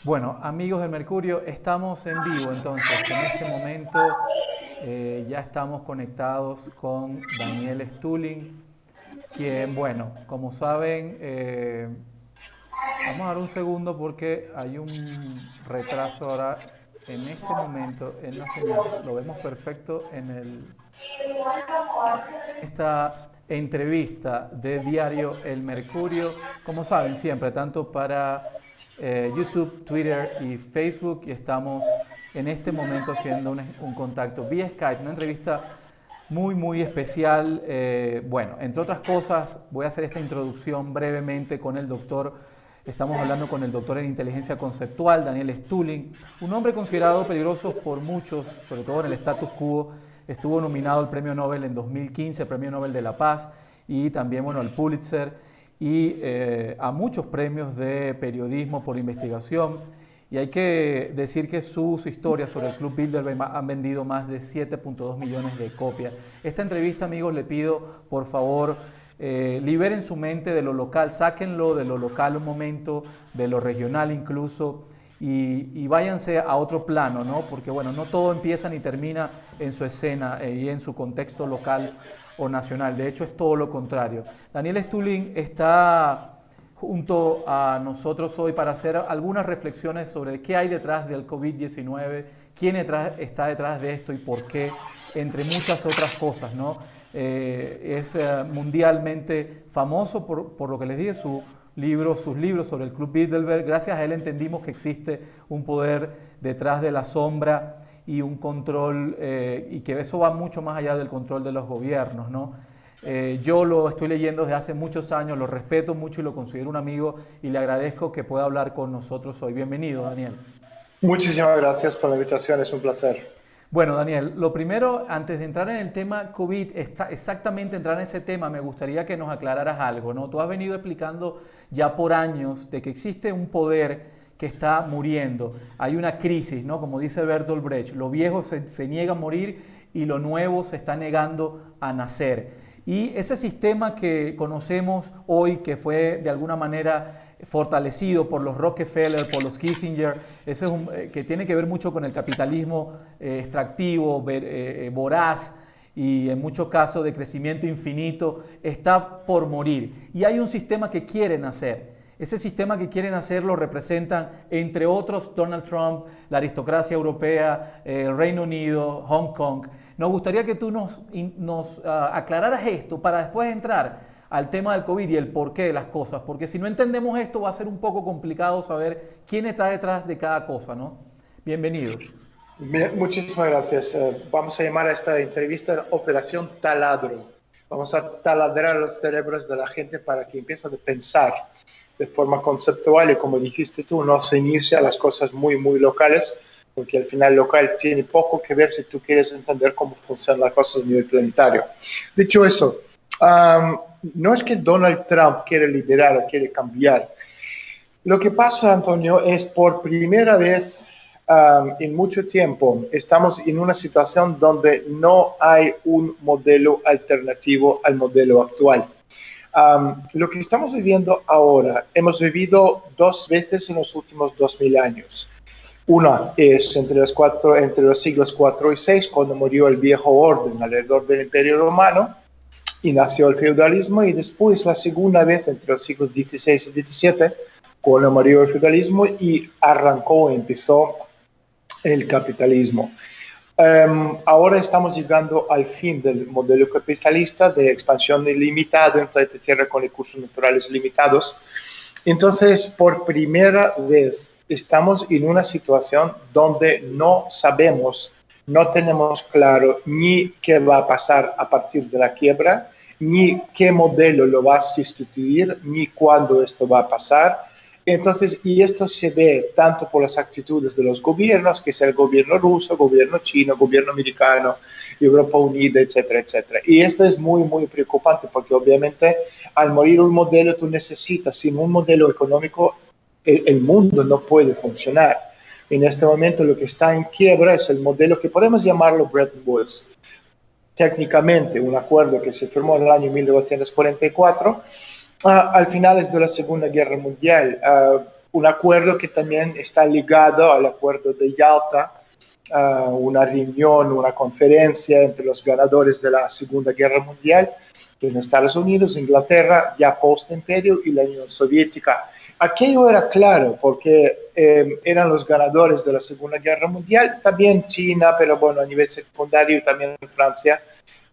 Bueno, amigos del Mercurio, estamos en vivo entonces. En este momento ya estamos conectados con Daniel Stulin, quien, bueno, como saben, vamos a dar un segundo porque hay un retraso ahora en este momento en la señal. Lo vemos perfecto en esta entrevista de Diario El Mercurio, como saben siempre, tanto para YouTube, Twitter y Facebook, y estamos en este momento haciendo un contacto vía Skype, una entrevista muy especial. Bueno, entre otras cosas, voy a hacer esta introducción brevemente con el doctor. Estamos hablando con el doctor en inteligencia conceptual, Daniel Stulin, un hombre considerado peligroso por muchos, sobre todo en el status quo. Estuvo nominado al Premio Nobel en 2015, Premio Nobel de la Paz, y también, bueno, al Pulitzer, y a muchos premios de periodismo por investigación. Y hay que decir que sus historias sobre el Club Bilderberg han vendido más de 7.2 millones de copias. Esta entrevista, amigos, le pido, por favor, liberen su mente de lo local, sáquenlo de lo local un momento, de lo regional incluso, y váyanse a otro plano, ¿no? Porque, bueno, no todo empieza ni termina en su escena y en su contexto local o nacional. De hecho, es todo lo contrario. Daniel Stulin está junto a nosotros hoy para hacer algunas reflexiones sobre qué hay detrás del COVID-19, quién está detrás de esto y por qué, entre muchas otras cosas, ¿no? Es mundialmente famoso por lo que les dije, sus libros sobre el Club Bilderberg. Gracias a él entendimos que existe un poder detrás de la sombra y un control, y que eso va mucho más allá del control de los gobiernos, ¿no? Yo lo estoy leyendo desde hace muchos años, lo respeto mucho y lo considero un amigo, y le agradezco que pueda hablar con nosotros hoy. Bienvenido, Daniel. Muchísimas gracias por la invitación, es un placer. Bueno, Daniel, lo primero, antes de entrar en el tema COVID, exactamente entrar en ese tema, me gustaría que nos aclararas algo, ¿no? Tú has venido explicando ya por años de que existe un poder que está muriendo. Hay una crisis, ¿no? Como dice Bertolt Brecht, lo viejo se niega a morir y lo nuevo se está negando a nacer. Y ese sistema que conocemos hoy, que fue de alguna manera fortalecido por los Rockefeller, por los Kissinger, eso es que tiene que ver mucho con el capitalismo extractivo, voraz, y en muchos casos de crecimiento infinito, está por morir. Y hay un sistema que quieren hacer. Ese sistema que quieren hacer lo representan, entre otros, Donald Trump, la aristocracia europea, el Reino Unido, Hong Kong. Nos gustaría que tú nos aclararas esto para después entrar al tema del COVID y el porqué de las cosas, porque si no entendemos esto va a ser un poco complicado saber quién está detrás de cada cosa, ¿no? Bienvenido. Bien, muchísimas gracias. Vamos a llamar a esta entrevista Operación Taladro. Vamos a taladrar los cerebros de la gente para que empiece a pensar de forma conceptual y, como dijiste tú, no ceñirse a las cosas muy locales, porque al final local tiene poco que ver si tú quieres entender cómo funcionan las cosas a nivel planetario. Dicho eso, no es que Donald Trump quiere liderar o quiere cambiar. Lo que pasa, Antonio, es por primera vez en mucho tiempo estamos en una situación donde no hay un modelo alternativo al modelo actual. Lo que estamos viviendo ahora, hemos vivido dos veces en los últimos 2000 años. Una es entre los siglos 4 y 6, cuando murió el viejo orden alrededor del Imperio Romano y nació el feudalismo, y después la segunda vez entre los siglos 16 y 17, cuando murió el feudalismo y empezó el capitalismo. Ahora estamos llegando al fin del modelo capitalista de expansión ilimitada en planeta Tierra con recursos naturales limitados. Entonces, por primera vez, estamos en una situación donde no sabemos, no tenemos claro ni qué va a pasar a partir de la quiebra, ni qué modelo lo va a sustituir, ni cuándo esto va a pasar. Entonces, y esto se ve tanto por las actitudes de los gobiernos, que sea el gobierno ruso, gobierno chino, gobierno americano, Europa Unida, etcétera, etcétera. Y esto es muy preocupante, porque obviamente al morir un modelo tú necesitas, sin un modelo económico, el mundo no puede funcionar. En este momento lo que está en quiebra es el modelo que podemos llamarlo Bretton Woods. Técnicamente un acuerdo que se firmó en el año 1944, al finales de la Segunda Guerra Mundial. Un acuerdo que también está ligado al acuerdo de Yalta, una reunión, una conferencia entre los ganadores de la Segunda Guerra Mundial, en Estados Unidos, Inglaterra, ya post-imperio, y la Unión Soviética. Aquello era claro porque eran los ganadores de la Segunda Guerra Mundial, también China, pero bueno, a nivel secundario, también Francia,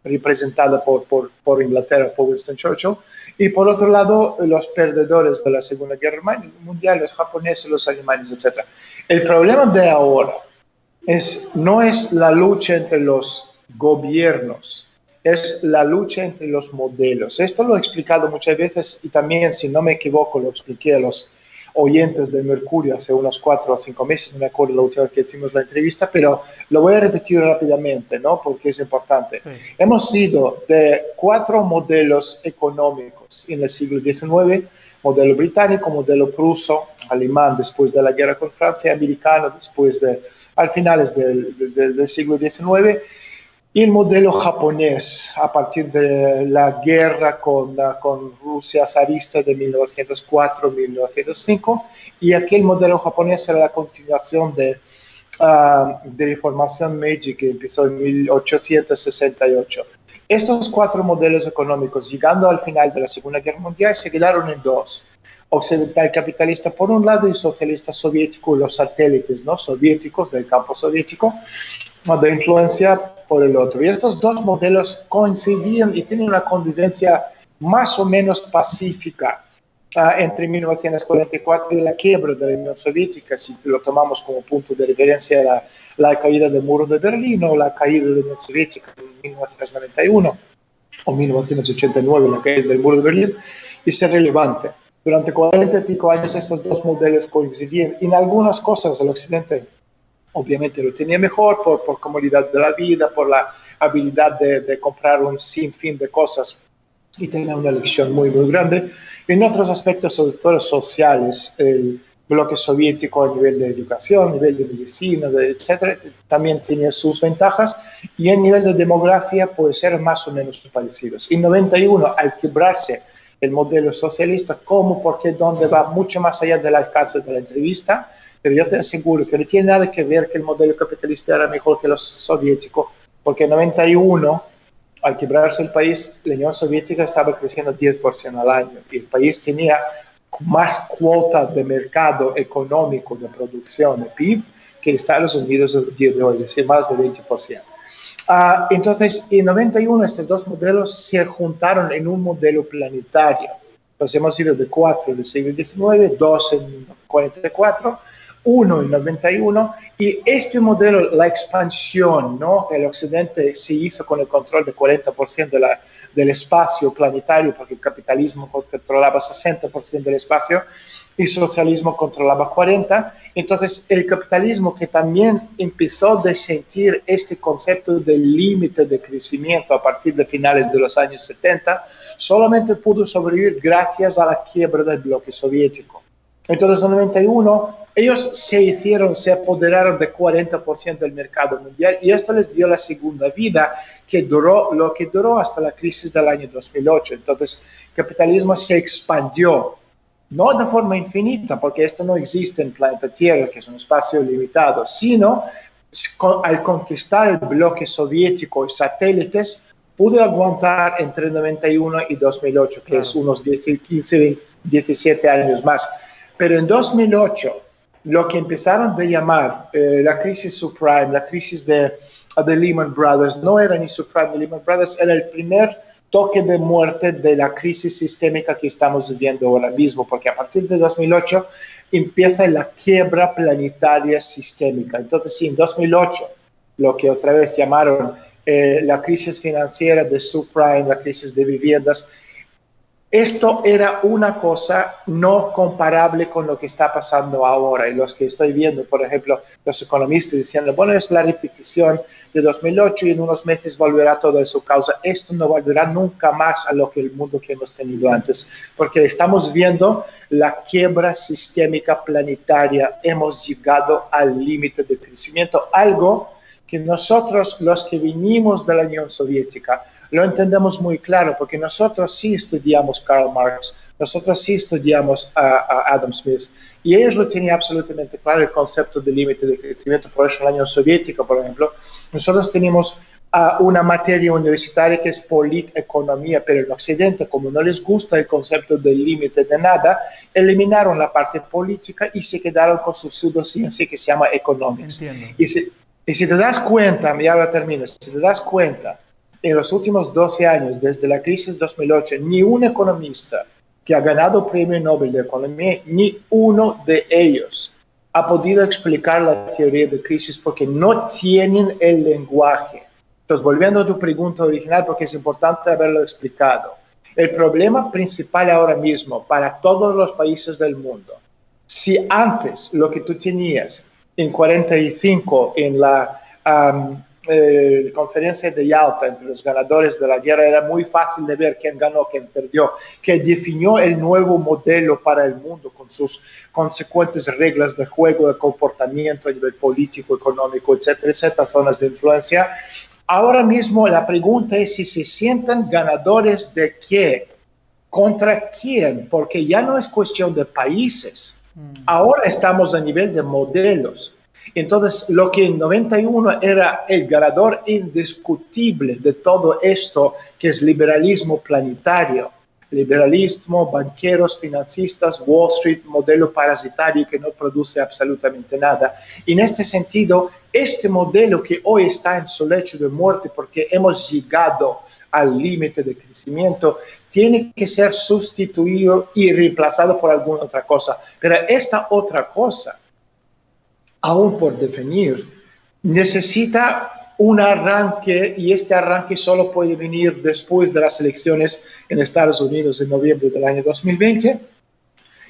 representada por Inglaterra, por Winston Churchill, y por otro lado, los perdedores de la Segunda Guerra Mundial, los japoneses, los alemanes, etc. El problema de ahora no es la lucha entre los gobiernos, es la lucha entre los modelos. Esto lo he explicado muchas veces y también, si no me equivoco, lo expliqué a los oyentes de Mercurio hace unos 4 o 5 meses, no me acuerdo la última vez que hicimos la entrevista, pero lo voy a repetir rápidamente, ¿no? Porque es importante. Sí. Hemos ido de 4 modelos económicos en el siglo XIX, modelo británico, modelo pruso, alemán después de la guerra con Francia, americano al finales del siglo XIX, y el modelo japonés a partir de la guerra con Rusia zarista de 1904-1905, y aquel modelo japonés era la continuación de reformación Meiji que empezó en 1868. Estos 4 modelos económicos, llegando al final de la Segunda Guerra Mundial, se quedaron en 2. Occidental capitalista por un lado y socialista soviético, los satélites, ¿no?, soviéticos del campo soviético de influencia por el otro. Y estos 2 modelos coincidían y tienen una convivencia más o menos pacífica entre 1944 y la quiebra de la Unión Soviética, si lo tomamos como punto de referencia la caída del muro de Berlín o la caída de la Unión Soviética en 1991 o 1989, la caída del muro de Berlín, y ser relevante. Durante 40 y pico años estos 2 modelos coincidían. En algunas cosas el Occidente obviamente lo tenía mejor por comodidad de la vida, por la habilidad de comprar un sinfín de cosas y tener una elección muy, muy grande. En otros aspectos, sobre todo sociales, el bloque soviético a nivel de educación, a nivel de medicina, etcétera, también tenía sus ventajas, y a nivel de demografía puede ser más o menos parecidos. En 91, al quebrarse el modelo socialista, ¿cómo, por qué, dónde va? Mucho más allá del alcance de la entrevista, pero yo te aseguro que no tiene nada que ver que el modelo capitalista era mejor que los soviéticos, porque en 91, al quebrarse el país, la Unión Soviética estaba creciendo 10% al año, y el país tenía más cuota de mercado económico de producción de PIB que Estados Unidos el día de hoy, es decir, más de 20%. Entonces, en 91 estos 2 modelos se juntaron en un modelo planetario. Entonces hemos ido de 4 del siglo XIX, 2 en 44, 1 en 91, y este modelo, la expansión, ¿no?, el Occidente se hizo con el control de 40% del espacio planetario, porque el capitalismo controlaba 60% del espacio y el socialismo controlaba 40%. Entonces el capitalismo, que también empezó a sentir este concepto del límite de crecimiento a partir de finales de los años 70, solamente pudo sobrevivir gracias a la quiebra del bloque soviético. Entonces en 91 ellos se apoderaron de 40% del mercado mundial, y esto les dio la segunda vida, que duró lo que duró hasta la crisis del año 2008. Entonces el capitalismo se expandió, no de forma infinita, porque esto no existe en el planeta Tierra, que es un espacio limitado, sino al conquistar el bloque soviético y satélites, pudo aguantar entre 91 y 2008, que es unos 15, 17 años más. Pero en 2008, lo que empezaron a llamar la crisis subprime, la crisis de Lehman Brothers, no era ni subprime ni Lehman Brothers, era el primer toque de muerte de la crisis sistémica que estamos viviendo ahora mismo, porque a partir de 2008 empieza la quiebra planetaria sistémica. Entonces, sí, en 2008, lo que otra vez llamaron la crisis financiera de subprime, la crisis de viviendas, esto era una cosa no comparable con lo que está pasando ahora. Y los que estoy viendo, por ejemplo, los economistas diciendo, bueno, es la repetición de 2008 y en unos meses volverá todo a su causa. Esto no volverá nunca más a lo que el mundo que hemos tenido antes, porque estamos viendo la quiebra sistémica planetaria. Hemos llegado al límite de crecimiento, algo que nosotros, los que vinimos de la Unión Soviética, lo entendemos muy claro, porque nosotros sí estudiamos Karl Marx, nosotros sí estudiamos a Adam Smith, y ellos lo tenían absolutamente claro, el concepto de límite de crecimiento. Por eso en la Unión Soviética, por ejemplo, nosotros tenemos una materia universitaria que es politeconomía, pero en Occidente, como no les gusta el concepto del límite de nada, eliminaron la parte política y se quedaron con su pseudociencia que se llama economics. Entiendo. Y si te das cuenta, y ahora termino, si te das cuenta, en los últimos 12 años, desde la crisis 2008, ni un economista que ha ganado premio Nobel de Economía, ni uno de ellos ha podido explicar la teoría de crisis porque no tienen el lenguaje. Entonces, volviendo a tu pregunta original, porque es importante haberlo explicado, el problema principal ahora mismo para todos los países del mundo, si antes lo que tú tenías en 45 en la conferencia de Yalta entre los ganadores de la guerra era muy fácil de ver quién ganó, quién perdió, que definió el nuevo modelo para el mundo con sus consecuentes reglas de juego, de comportamiento a nivel político, económico, etcétera, etcétera, zonas de influencia. Ahora mismo la pregunta es si se sienten ganadores de qué, contra quién, porque ya no es cuestión de países. Ahora estamos a nivel de modelos. Entonces, lo que en 91 era el ganador indiscutible de todo esto, que es liberalismo planetario, liberalismo, banqueros, financistas, Wall Street, modelo parasitario que no produce absolutamente nada. Y en este sentido, este modelo que hoy está en su lecho de muerte porque hemos llegado al límite de crecimiento, tiene que ser sustituido y reemplazado por alguna otra cosa. Pero esta otra cosa, aún por definir, necesita un arranque, y este arranque solo puede venir después de las elecciones en Estados Unidos en noviembre del año 2020,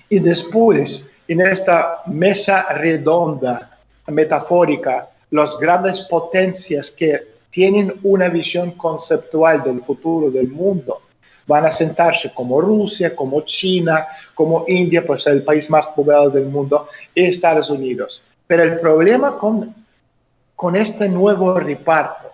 y después, en esta mesa redonda metafórica, las grandes potencias que tienen una visión conceptual del futuro del mundo van a sentarse como Rusia, como China, como India, por ser el país más poblado del mundo, y Estados Unidos. Pero el problema con este nuevo reparto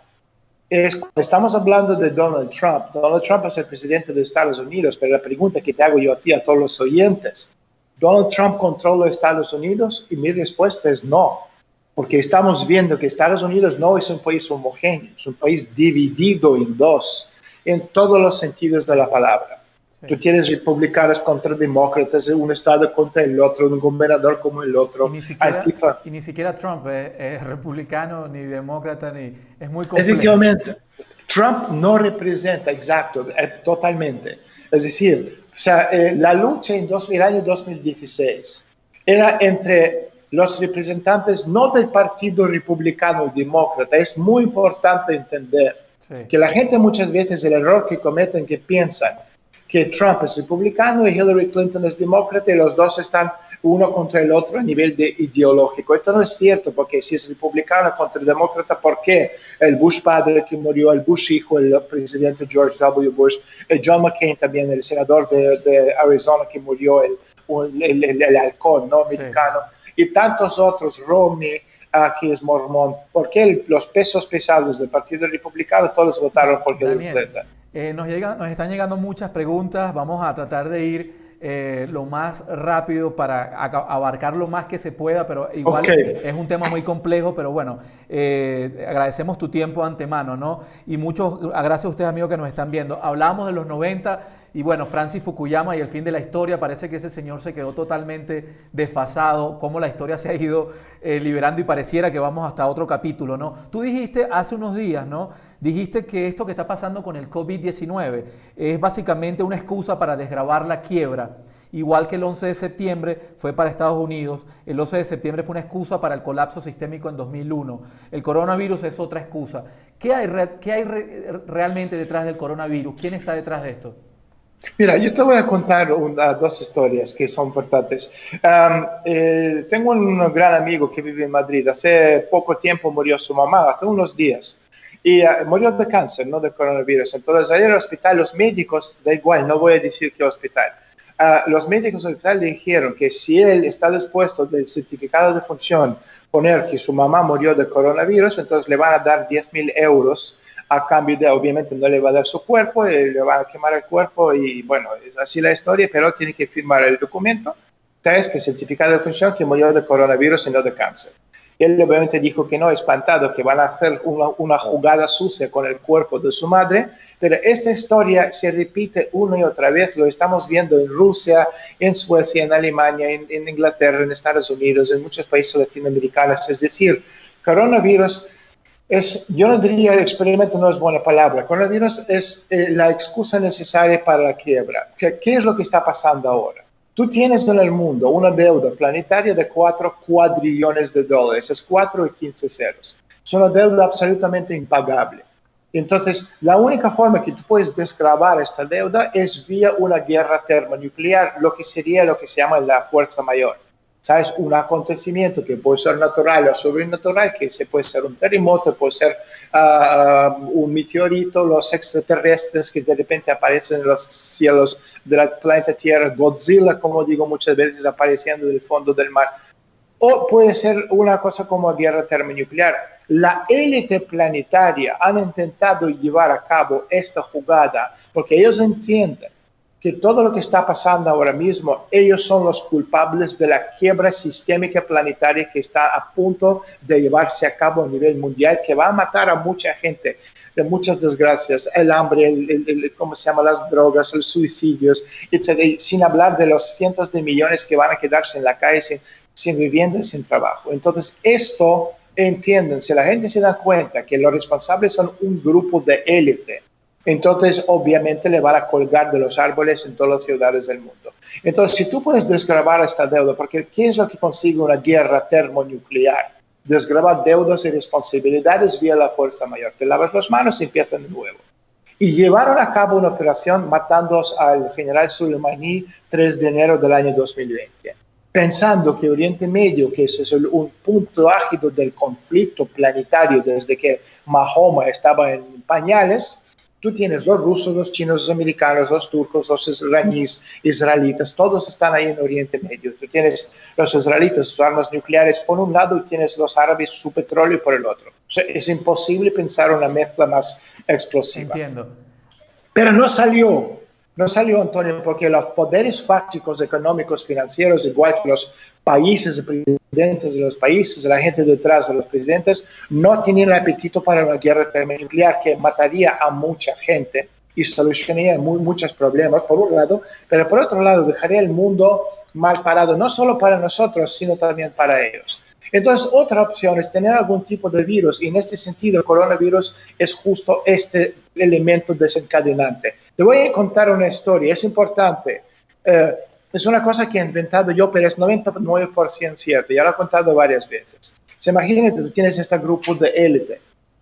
es cuando estamos hablando de Donald Trump. Donald Trump es el presidente de Estados Unidos, pero la pregunta que te hago yo a ti, a todos los oyentes, ¿Donald Trump controla Estados Unidos? Y mi respuesta es no, porque estamos viendo que Estados Unidos no es un país homogéneo, es un país dividido en dos, en todos los sentidos de la palabra. Sí. Tú tienes republicanos contra demócratas, un estado contra el otro, un gobernador como el otro. Y ni siquiera Trump es republicano, ni demócrata, ni es muy complejo. Efectivamente, Trump no representa, exacto, totalmente. Es decir, o sea, la lucha en el año 2016 era entre los representantes no del partido republicano y demócrata. Es muy importante entender que la gente muchas veces el error que cometen que piensan que Trump es republicano y Hillary Clinton es demócrata y los dos están uno contra el otro a nivel de ideológico. Esto no es cierto, porque si es republicano contra el demócrata, ¿por qué? El Bush padre que murió, el Bush hijo, el presidente George W. Bush, el John McCain también, el senador de Arizona que murió, el halcón, ¿no? Americano, y tantos otros, Romney, que es mormón. ¿Por qué los pesos pesados del Partido Republicano todos votaron por Hillary Clinton? Nos están llegando muchas preguntas, vamos a tratar de ir lo más rápido para abarcar lo más que se pueda, pero igual es un tema muy complejo, pero bueno, agradecemos tu tiempo de antemano, ¿no? Y gracias a ustedes, amigos, que nos están viendo. Hablamos de los 90 y bueno, Francis Fukuyama y el fin de la historia, parece que ese señor se quedó totalmente desfasado, cómo la historia se ha ido liberando y pareciera que vamos hasta otro capítulo, ¿no? Tú dijiste hace unos días, ¿no? Dijiste que esto que está pasando con el COVID-19 es básicamente una excusa para desgravar la quiebra. Igual que el 11 de septiembre fue para Estados Unidos, el 11 de septiembre fue una excusa para el colapso sistémico en 2001. El coronavirus es otra excusa. ¿Qué hay realmente detrás del coronavirus? ¿Quién está detrás de esto? Mira, yo te voy a contar dos historias que son importantes. Tengo un gran amigo que vive en Madrid. Hace poco tiempo murió su mamá, hace unos días. Y murió de cáncer, no de coronavirus. Entonces, ayer al hospital, los médicos, da igual, no voy a decir qué hospital, los médicos del hospital le dijeron que si él está dispuesto del certificado de función poner que su mamá murió de coronavirus, entonces le van a dar 10.000 euros a cambio de, obviamente, no le va a dar su cuerpo, le va a quemar el cuerpo y bueno, es así la historia, pero tiene que firmar el documento, ¿sabes? Que certificado de función que murió de coronavirus y no de cáncer. Él obviamente dijo que no, espantado, que van a hacer una jugada sucia con el cuerpo de su madre, pero esta historia se repite una y otra vez, lo estamos viendo en Rusia, en Suecia, en Alemania, en Inglaterra, en Estados Unidos, en muchos países latinoamericanos, es decir, coronavirus yo no diría el experimento, no es buena palabra. Coronavirus es la excusa necesaria para la quiebra. ¿Qué es lo que está pasando ahora? Tú tienes en el mundo una deuda planetaria de 4 cuadrillones de dólares, es 4 y 15 ceros. Es una deuda absolutamente impagable. Entonces, la única forma que tú puedes desgravar esta deuda es vía una guerra termonuclear, lo que sería lo que se llama la fuerza mayor. ¿Sabes? Un acontecimiento que puede ser natural o sobrenatural, que puede ser un terremoto, puede ser un meteorito, los extraterrestres que de repente aparecen en los cielos del planeta Tierra, Godzilla, como digo muchas veces, apareciendo del fondo del mar. O puede ser una cosa como guerra termonuclear. La élite planetaria han intentado llevar a cabo esta jugada porque ellos entienden que todo lo que está pasando ahora mismo, ellos son los culpables de la quiebra sistémica planetaria que está a punto de llevarse a cabo a nivel mundial, que va a matar a mucha gente, de muchas desgracias, el hambre, ¿cómo se llama? Las drogas, los suicidios, etc. Sin hablar de los cientos de millones que van a quedarse en la calle sin vivienda y sin trabajo. Entonces, esto, entienden, si la gente se da cuenta que los responsables son un grupo de élite, entonces obviamente le van a colgar de los árboles en todas las ciudades del mundo. Entonces, si tú puedes desgravar esta deuda, porque ¿qué es lo que consigue una guerra termonuclear? Desgravar deudas y responsabilidades vía la fuerza mayor. Te lavas las manos y empiezan de nuevo. Y llevaron a cabo una operación matando al general Soleimani 3 de enero del año 2020. Pensando que Oriente Medio, que ese es un punto álgido del conflicto planetario desde que Mahoma estaba en pañales, tú tienes los rusos, los chinos, los americanos, los turcos, los israelitas, todos están ahí en Oriente Medio. Tú tienes los israelitas, sus armas nucleares por un lado y tienes los árabes, su petróleo por el otro. O sea, es imposible pensar una mezcla más explosiva. Entiendo. Pero no salió, Antonio, porque los poderes fácticos, económicos, financieros, igual que los países, presidentes de los países, la gente detrás de los presidentes, no tenían el apetito para una guerra termonuclear que mataría a mucha gente y solucionaría muchos problemas, por un lado, pero por otro lado dejaría el mundo mal parado, no solo para nosotros, sino también para ellos. Entonces, otra opción es tener algún tipo de virus, y en este sentido el coronavirus es justo este elemento desencadenante. Te voy a contar una historia, es importante. Es una cosa que he inventado yo, pero es 99% cierto, ya lo he contado varias veces. Se imagina que tú tienes este grupo de élite,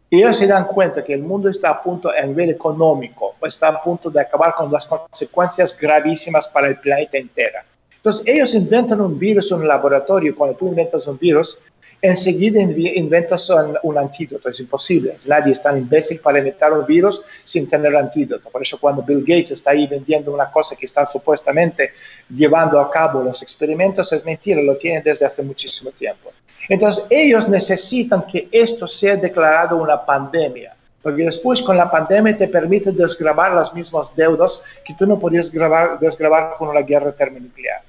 y ellos se dan cuenta que el mundo está a punto, a nivel económico, está a punto de acabar con las consecuencias gravísimas para el planeta entero. Entonces, ellos inventan un virus en un laboratorio. Cuando tú inventas un virus, enseguida inventas un antídoto. Es imposible. Nadie es tan imbécil para inventar un virus sin tener antídoto. Por eso cuando Bill Gates está ahí vendiendo una cosa que están supuestamente llevando a cabo los experimentos, es mentira, lo tienen desde hace muchísimo tiempo. Entonces, ellos necesitan que esto sea declarado una pandemia, porque después con la pandemia te permite desgravar las mismas deudas que tú no podías desgravar con una guerra termonuclear.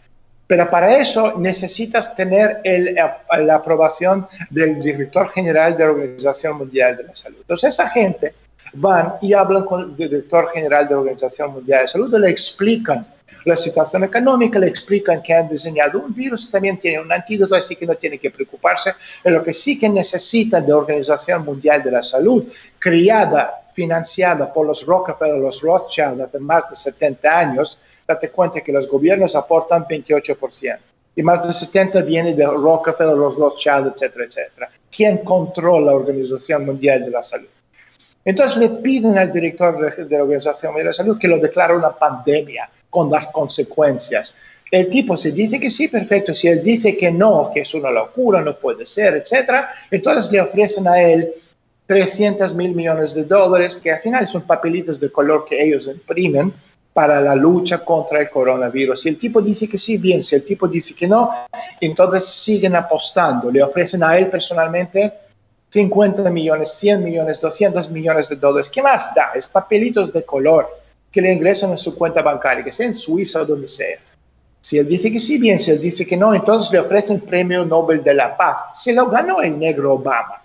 Pero para eso necesitas tener la aprobación del director general de la Organización Mundial de la Salud. Entonces esa gente van y hablan con el director general de la Organización Mundial de la Salud y le explican la situación económica, le explican que han diseñado un virus, también tiene un antídoto, así que no tiene que preocuparse. Pero lo que sí que necesitan de la Organización Mundial de la Salud, creada, financiada por los Rockefeller, los Rothschild hace más de 70 años, date cuenta que los gobiernos aportan 28%. Y más de 70% viene de Rockefeller, los Rothschild, etcétera, etcétera. ¿Quién controla la Organización Mundial de la Salud? Entonces le piden al director de la Organización Mundial de la Salud que lo declare una pandemia con las consecuencias. El tipo se dice que sí, perfecto. Si él dice que no, que es una locura, no puede ser, etcétera, entonces le ofrecen a él $300 mil millones, que al final son papelitos de color que ellos imprimen para la lucha contra el coronavirus. Si el tipo dice que sí, bien. Si el tipo dice que no, entonces siguen apostando. Le ofrecen a él personalmente 50 millones, 100 millones, 200 millones de dólares. ¿Qué más da? Es papelitos de color que le ingresan en su cuenta bancaria, que sea en Suiza o donde sea. Si él dice que sí, bien, si él dice que no, entonces le ofrecen el premio Nobel de la Paz. Se lo ganó el negro Obama,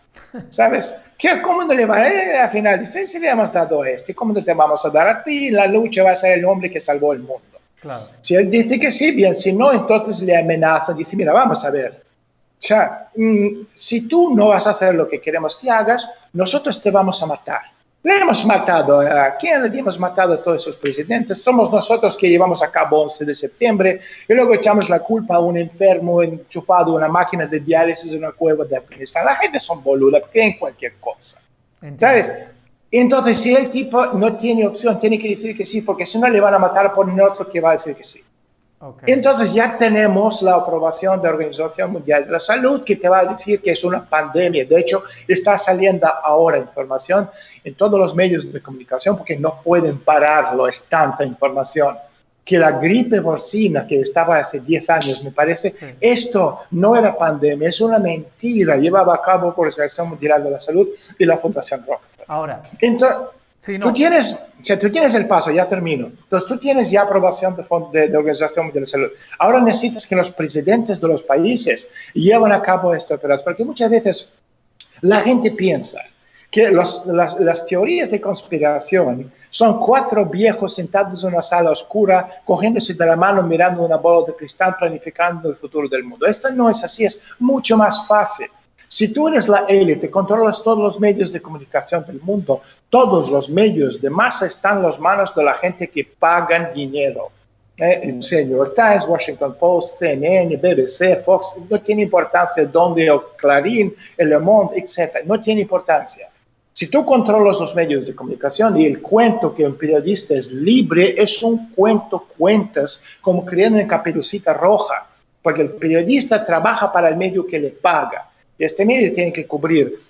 ¿sabes? ¿Cómo no le va a al final? Dice, si le hemos dado a este, ¿cómo no te vamos a dar a ti? La lucha va a ser el hombre que salvó el mundo. Claro. Si él dice que sí, bien, si no, entonces le amenaza, dice, mira, vamos a ver. O sea, si tú no vas a hacer lo que queremos que hagas, nosotros te vamos a matar. Le hemos matado a quién, le hemos matado a todos esos presidentes. Somos nosotros que llevamos a cabo 11 de septiembre y luego echamos la culpa a un enfermo enchufado a una máquina de diálisis en una cueva de Afganistán. La gente son boluda, creen cualquier cosa. ¿Sabes? Entonces, si el tipo no tiene opción, tiene que decir que sí, porque si no le van a matar a poner otro que va a decir que sí. Okay. Entonces ya tenemos la aprobación de la Organización Mundial de la Salud que te va a decir que es una pandemia. De hecho, está saliendo ahora información en todos los medios de comunicación porque no pueden pararlo, es tanta información. Que la gripe porcina que estaba hace 10 años, me parece, sí. Esto no era pandemia, es una mentira, llevaba a cabo por la Organización Mundial de la Salud y la Fundación Rockefeller. Ahora, entonces, sí, no. tú tienes el paso, ya termino. Entonces, tú tienes ya aprobación de la Organización Mundial de la Salud. Ahora necesitas que los presidentes de los países lleven a cabo esta operación, porque muchas veces la gente piensa que las teorías de conspiración son 4 viejos sentados en una sala oscura, cogiéndose de la mano, mirando una bola de cristal, planificando el futuro del mundo. Esto no es así, es mucho más fácil. Si tú eres la élite, controlas todos los medios de comunicación del mundo, todos los medios de masa están en las manos de la gente que pagan dinero. El New York Times, Washington Post, CNN, BBC, Fox, no tiene importancia dónde, el Clarín, el Le Monde, etc. No tiene importancia. Si tú controlas los medios de comunicación y el cuento que un periodista es libre, es un cuento cuentas como creen en Caperucita Roja, porque el periodista trabaja para el medio que le paga. Y este medio tiene que cubrir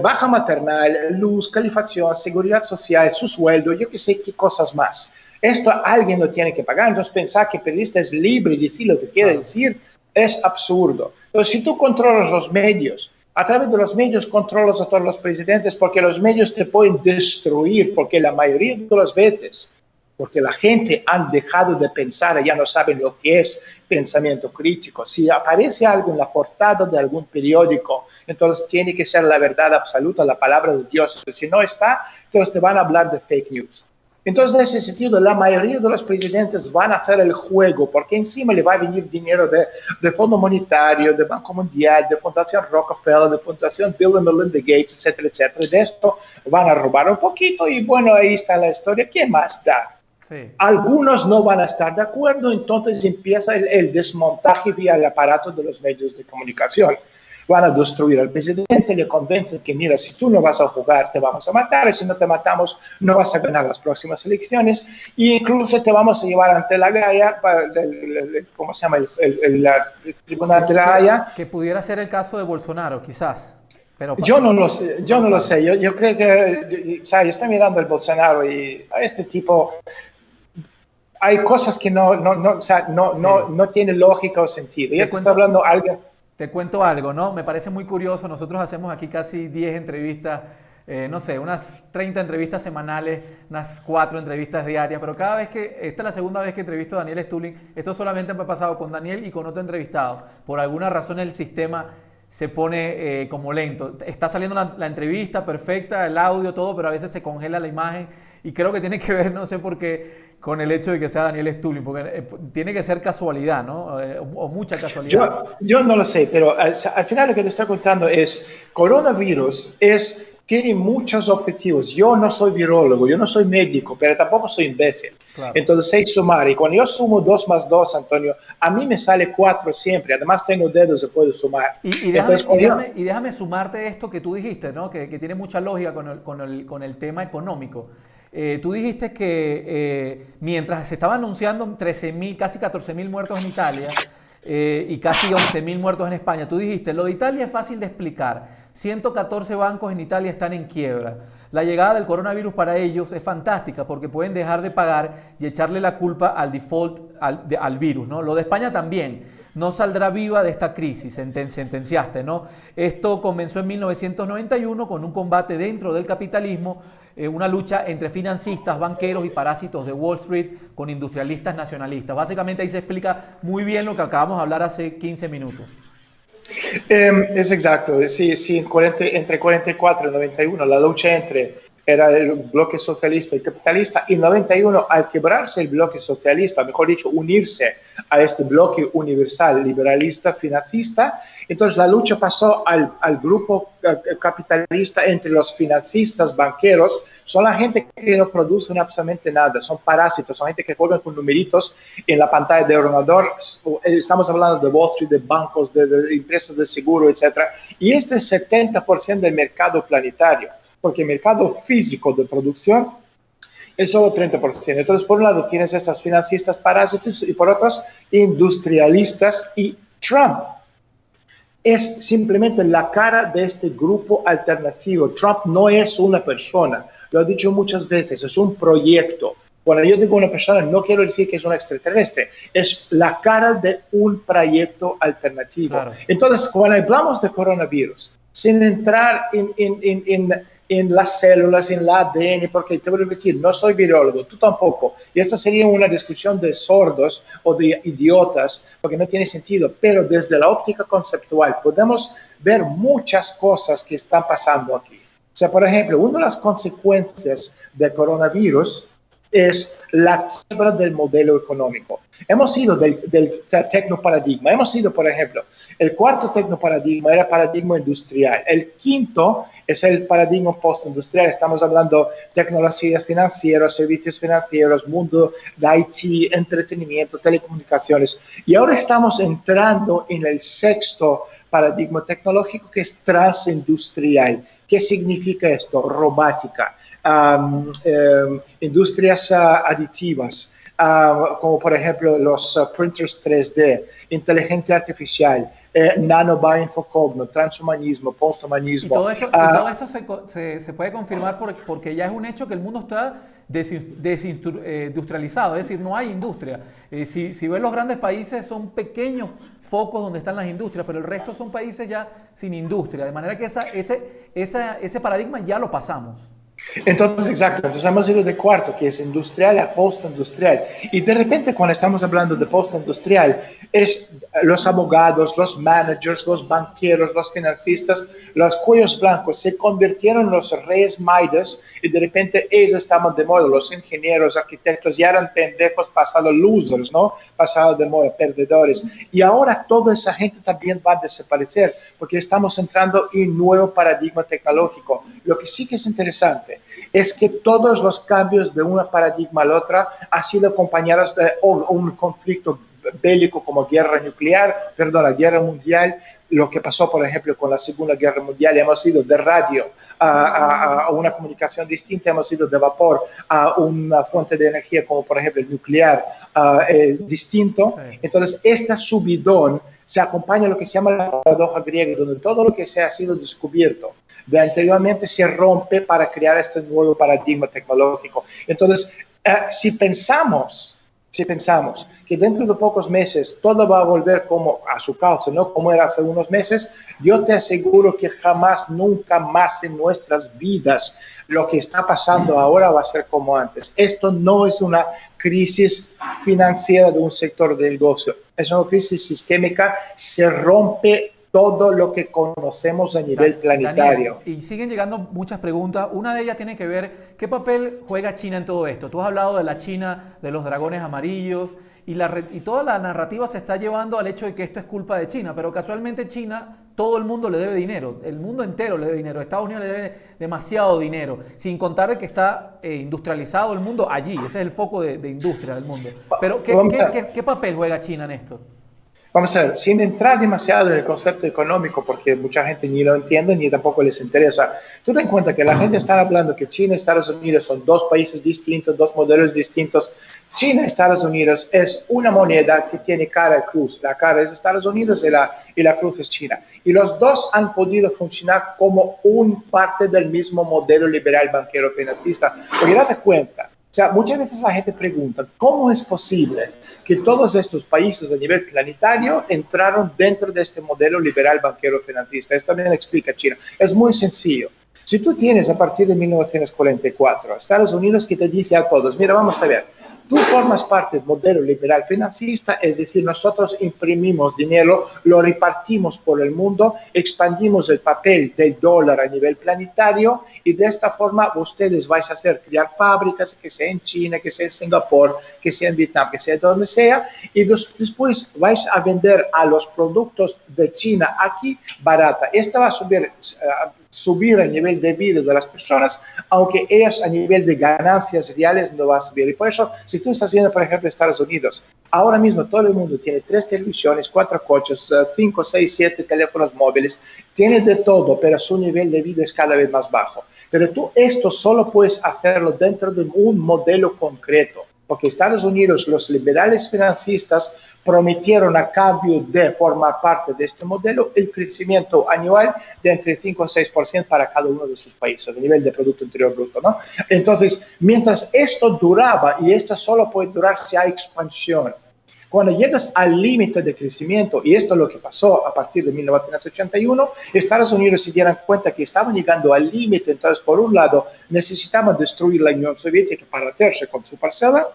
baja maternal, luz, calefacción, seguridad social, su sueldo, yo qué sé qué cosas más. Esto alguien lo tiene que pagar, entonces pensar que el periodista es libre y decir lo que quiere decir es absurdo. Entonces, si tú controlas los medios, a través de los medios controlas a todos los presidentes porque los medios te pueden destruir, porque la mayoría de las veces, porque la gente ha dejado de pensar, ya no saben lo que es pensamiento crítico. Si aparece algo en la portada de algún periódico, entonces tiene que ser la verdad absoluta, la palabra de Dios. Si no está, entonces te van a hablar de fake news. Entonces, en ese sentido, la mayoría de los presidentes van a hacer el juego porque encima le va a venir dinero de Fondo Monetario, de Banco Mundial, de Fundación Rockefeller, de Fundación Bill and Melinda Gates, etcétera, etcétera. De esto van a robar un poquito y bueno, ahí está la historia. ¿Qué más da? Sí. Algunos no van a estar de acuerdo, entonces empieza el desmontaje vía el aparato de los medios de comunicación. Van a destruir al presidente, le convencen que mira, si tú no vas a jugar, te vamos a matar, y si no te matamos, no vas a ganar las próximas elecciones, e incluso te vamos a llevar ante la Haya, ¿cómo se llama? El Tribunal de la Haya. Que pudiera ser el caso de Bolsonaro, quizás. Pero yo no lo sé, yo creo que, o sea, yo estoy mirando el Bolsonaro y a este tipo hay cosas que no tienen lógica o sentido. Ya te estoy hablando algo. Te cuento algo, ¿no? Me parece muy curioso. Nosotros hacemos aquí casi 10 entrevistas, no sé, unas 30 entrevistas semanales, unas 4 entrevistas diarias, pero cada vez que, esta es la segunda vez que entrevisto a Daniel Stulin, esto solamente me ha pasado con Daniel y con otro entrevistado. Por alguna razón el sistema se pone como lento. Está saliendo la entrevista perfecta, el audio, todo, pero a veces se congela la imagen y creo que tiene que ver, no sé por qué, con el hecho de que sea Daniel Stulin, porque tiene que ser casualidad, ¿no? O mucha casualidad. Yo no lo sé, pero al final lo que te estoy contando es, coronavirus tiene muchos objetivos. Yo no soy virólogo, yo no soy médico, pero tampoco soy imbécil. Claro. Entonces sé sumar, y cuando yo sumo 2 más 2, Antonio, a mí me sale 4 siempre, además tengo dedos y puedo sumar. Y déjame sumarte esto que tú dijiste, ¿no? Que tiene mucha lógica con el tema económico. Tú dijiste que mientras se estaba anunciando 13.000, casi 14.000 muertos en Italia y casi 11.000 muertos en España, tú dijiste, lo de Italia es fácil de explicar. 114 bancos en Italia están en quiebra. La llegada del coronavirus para ellos es fantástica porque pueden dejar de pagar y echarle la culpa al default, al virus, ¿no? Lo de España también. no saldrá viva de esta crisis, sentenciaste, ¿no? Esto comenzó en 1991 con un combate dentro del capitalismo, una lucha entre financistas, banqueros y parásitos de Wall Street con industrialistas nacionalistas. Básicamente ahí se explica muy bien lo que acabamos de hablar hace 15 minutos. Es exacto, sí, sí, entre 44 y 91 la lucha era el bloque socialista y capitalista, y en 91 al quebrarse el bloque socialista, mejor dicho, unirse a este bloque universal, liberalista, financista, entonces la lucha pasó al grupo capitalista entre los financistas, banqueros, son la gente que no producen absolutamente nada, son parásitos, son gente que juegan con numeritos en la pantalla de ordenador, estamos hablando de Wall Street, de bancos, de empresas de seguro, etc. Y este es el 70% del mercado planetario, porque el mercado físico de producción es solo 30%. Entonces, por un lado tienes estas financistas parásitos y por otros industrialistas, y Trump es simplemente la cara de este grupo alternativo. Trump no es una persona, lo he dicho muchas veces, es un proyecto. Cuando yo digo una persona, no quiero decir que es un extraterrestre, es la cara de un proyecto alternativo. Claro. Entonces, cuando hablamos de coronavirus, sin entrar en las células, en la ADN, porque te voy a repetir, no soy virólogo, tú tampoco, y esto sería una discusión de sordos o de idiotas, porque no tiene sentido, pero desde la óptica conceptual podemos ver muchas cosas que están pasando aquí. O sea, por ejemplo, una de las consecuencias del coronavirus es la quiebra del modelo económico. Hemos ido del tecnoparadigma, hemos ido, por ejemplo, el cuarto tecnoparadigma era paradigma industrial, el quinto es el paradigma postindustrial, estamos hablando de tecnologías financieras, servicios financieros, mundo de IT, entretenimiento, telecomunicaciones, y ahora estamos entrando en el sexto paradigma tecnológico, que es transindustrial. ¿Qué significa esto? Robótica, industrias aditivas, como por ejemplo los printers 3D, inteligencia artificial, nano-bioinfocogno, transhumanismo, posthumanismo. Y todo esto se puede confirmar porque ya es un hecho que el mundo está desindustrializado, es decir, no hay industria. Si ves los grandes países, son pequeños focos donde están las industrias, pero el resto son países ya sin industria, de manera que ese paradigma ya lo pasamos. Entonces, exacto, entonces hemos ido de cuarto, que es industrial a postindustrial, y de repente cuando estamos hablando de postindustrial, es los abogados, los managers, los banqueros, los financistas, los cuellos blancos se convirtieron en los reyes Midas, y de repente ellos estaban de moda, los ingenieros, arquitectos, ya eran pendejos pasados, losers, ¿no? Pasados de moda, perdedores, y ahora toda esa gente también va a desaparecer, porque estamos entrando en un nuevo paradigma tecnológico. Lo que sí que es interesante es que todos los cambios de una paradigma al otra han sido acompañados de un conflicto bélico como guerra mundial. Lo que pasó, por ejemplo, con la Segunda Guerra Mundial, hemos ido de radio a una comunicación distinta, hemos ido de vapor a una fuente de energía como, por ejemplo, el nuclear distinto. Sí. Entonces, este subidón se acompaña a lo que se llama la paradoja griega, donde todo lo que se ha sido descubierto de anteriormente se rompe para crear este nuevo paradigma tecnológico. Entonces, si pensamos que dentro de pocos meses todo va a volver como a su cauce, ¿no? Como era hace unos meses, yo te aseguro que jamás, nunca más en nuestras vidas lo que está pasando ahora va a ser como antes. Esto no es una crisis financiera de un sector del negocio, es una crisis sistémica, se rompe todo lo que conocemos a nivel planetario. Daniel, y siguen llegando muchas preguntas. Una de ellas tiene que ver, ¿qué papel juega China en todo esto? Tú has hablado de la China, de los dragones amarillos, y toda la narrativa se está llevando al hecho de que esto es culpa de China, pero casualmente China, todo el mundo le debe dinero, el mundo entero le debe dinero, Estados Unidos le debe demasiado dinero, sin contar de que está industrializado el mundo allí, ese es el foco de industria del mundo. Pero ¿qué papel juega China en esto? Vamos a ver, sin entrar demasiado en el concepto económico, porque mucha gente ni lo entiende ni tampoco les interesa. Tú ten en cuenta que la gente está hablando que China y Estados Unidos son dos países distintos, dos modelos distintos. China y Estados Unidos es una moneda que tiene cara y cruz. La cara es Estados Unidos y la cruz es China. Y los dos han podido funcionar como un parte del mismo modelo liberal banquero financista. Porque date cuenta, sea, muchas veces la gente pregunta, ¿cómo es posible que todos estos países a nivel planetario entraron dentro de este modelo liberal banquero financista? Esto también explica China. Es muy sencillo. Si tú tienes a partir de 1944 Estados Unidos que te dice a todos, mira, vamos a ver, tú formas parte del modelo liberal financista, es decir, nosotros imprimimos dinero, lo repartimos por el mundo, expandimos el papel del dólar a nivel planetario y de esta forma ustedes vais a hacer crear fábricas, que sea en China, que sea en Singapur, que sea en Vietnam, que sea donde sea, y después vais a vender a los productos de China aquí barata. Esta va a subir el nivel de vida de las personas, aunque ellas a nivel de ganancias reales no va a subir. Y por eso, si tú estás viendo, por ejemplo, Estados Unidos, ahora mismo todo el mundo tiene 3 televisiones, 4 coches, 5, 6, 7 teléfonos móviles, tiene de todo, pero su nivel de vida es cada vez más bajo. Pero tú esto solo puedes hacerlo dentro de un modelo concreto. Porque Estados Unidos, los liberales financistas prometieron a cambio de formar parte de este modelo el crecimiento anual de entre 5 y 6% para cada uno de sus países a nivel de Producto Interior Bruto, ¿no? Entonces, mientras esto duraba, y esto solo puede durar si hay expansión, cuando llegas al límite de crecimiento, y esto es lo que pasó a partir de 1981, Estados Unidos se dieron cuenta que estaban llegando al límite. Entonces, por un lado, necesitaban destruir la Unión Soviética para hacerse con su parcela,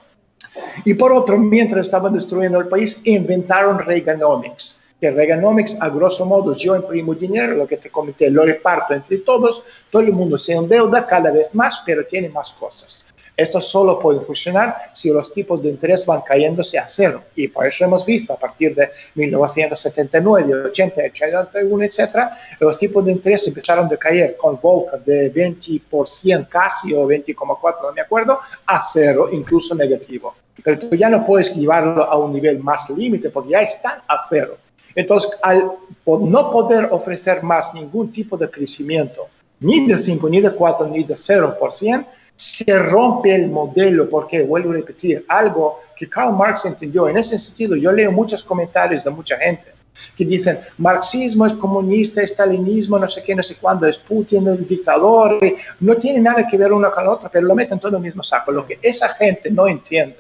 y por otro, mientras estaban destruyendo el país, inventaron Reaganomics. Que Reaganomics, a grosso modo, yo imprimo dinero, lo que te comenté, lo reparto entre todos, todo el mundo se endeuda cada vez más, pero tiene más cosas. Esto solo puede funcionar si los tipos de interés van cayéndose a cero. Y por eso hemos visto a partir de 1979, 80, 81, etc., los tipos de interés empezaron a caer con Volcker de 20% casi, o 20,4%, no me acuerdo, a cero, incluso negativo. Pero tú ya no puedes llevarlo a un nivel más límite porque ya están a cero. Entonces, al no poder ofrecer más ningún tipo de crecimiento, ni de 5, ni de 4, ni de 0%, se rompe el modelo, porque, vuelvo a repetir, algo que Karl Marx entendió. En ese sentido, yo leo muchos comentarios de mucha gente que dicen, marxismo es comunista, estalinismo, no sé qué, no sé cuándo, es Putin el dictador, no tiene nada que ver uno con el otro, pero lo meten todo en el mismo saco. Lo que esa gente no entiende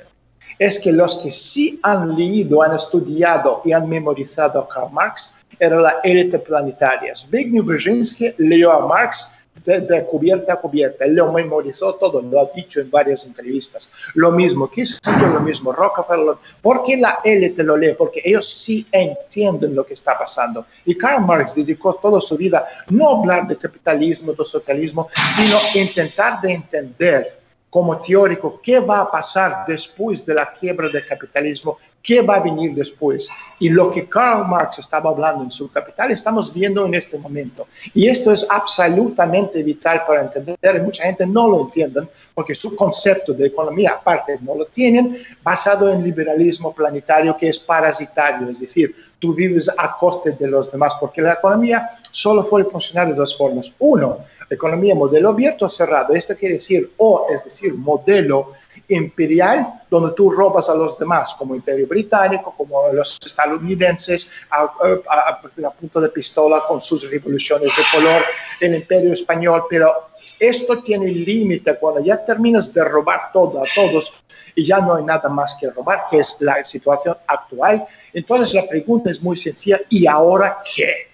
es que los que sí han leído, han estudiado y han memorizado a Karl Marx era la élite planetaria. Zbigniew Brzezinski leyó a Marx de cubierta a cubierta, él lo memorizó todo, lo ha dicho en varias entrevistas. Lo mismo Kissinger, lo mismo Rockefeller. ¿Por qué la élite lo lee? Porque ellos sí entienden lo que está pasando. Y Karl Marx dedicó toda su vida no a hablar de capitalismo, de socialismo, sino intentar de entender como teórico qué va a pasar después de la quiebra del capitalismo, qué va a venir después. Y lo que Karl Marx estaba hablando en su Capital estamos viendo en este momento. Y esto es absolutamente vital para entender, y mucha gente no lo entiende porque su concepto de economía, aparte, no lo tienen, basado en liberalismo planetario que es parasitario, es decir, tú vives a coste de los demás, porque la economía solo puede funcionar de dos formas. Uno, economía modelo abierto o cerrado. Esto quiere decir, es decir, modelo imperial, donde tú robas a los demás, como Imperio Británico, como los estadounidenses, a punta de pistola con sus revoluciones de color, el Imperio Español, pero esto tiene límite cuando ya terminas de robar todo a todos y ya no hay nada más que robar, que es la situación actual. Entonces la pregunta es muy sencilla, ¿y ahora qué?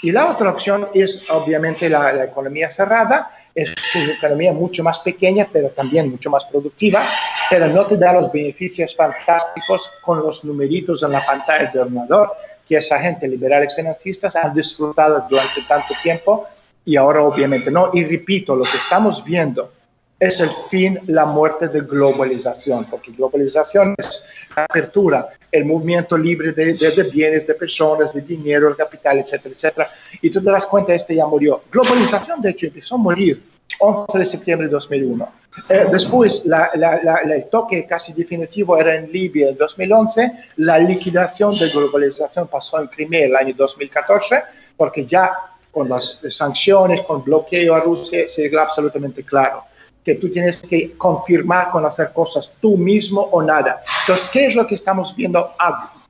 Y la otra opción es obviamente la economía cerrada. Es una economía mucho más pequeña, pero también mucho más productiva, pero no te da los beneficios fantásticos con los numeritos en la pantalla del ordenador que esa gente, liberales financistas, han disfrutado durante tanto tiempo y ahora obviamente no. Y repito, lo que estamos viendo es el fin, la muerte de globalización, porque globalización es la apertura, el movimiento libre de bienes, de personas, de dinero, de capital, etcétera, etcétera. Y tú te das cuenta, este ya murió. Globalización, de hecho, empezó a morir 11 de septiembre de 2001. Después, el toque casi definitivo era en Libia en 2011. La liquidación de globalización pasó en Crimea el año 2014, porque ya con las sanciones, con bloqueo a Rusia, se llegó absolutamente claro que tú tienes que confirmar con hacer cosas tú mismo o nada. Entonces, ¿qué es lo que estamos viendo?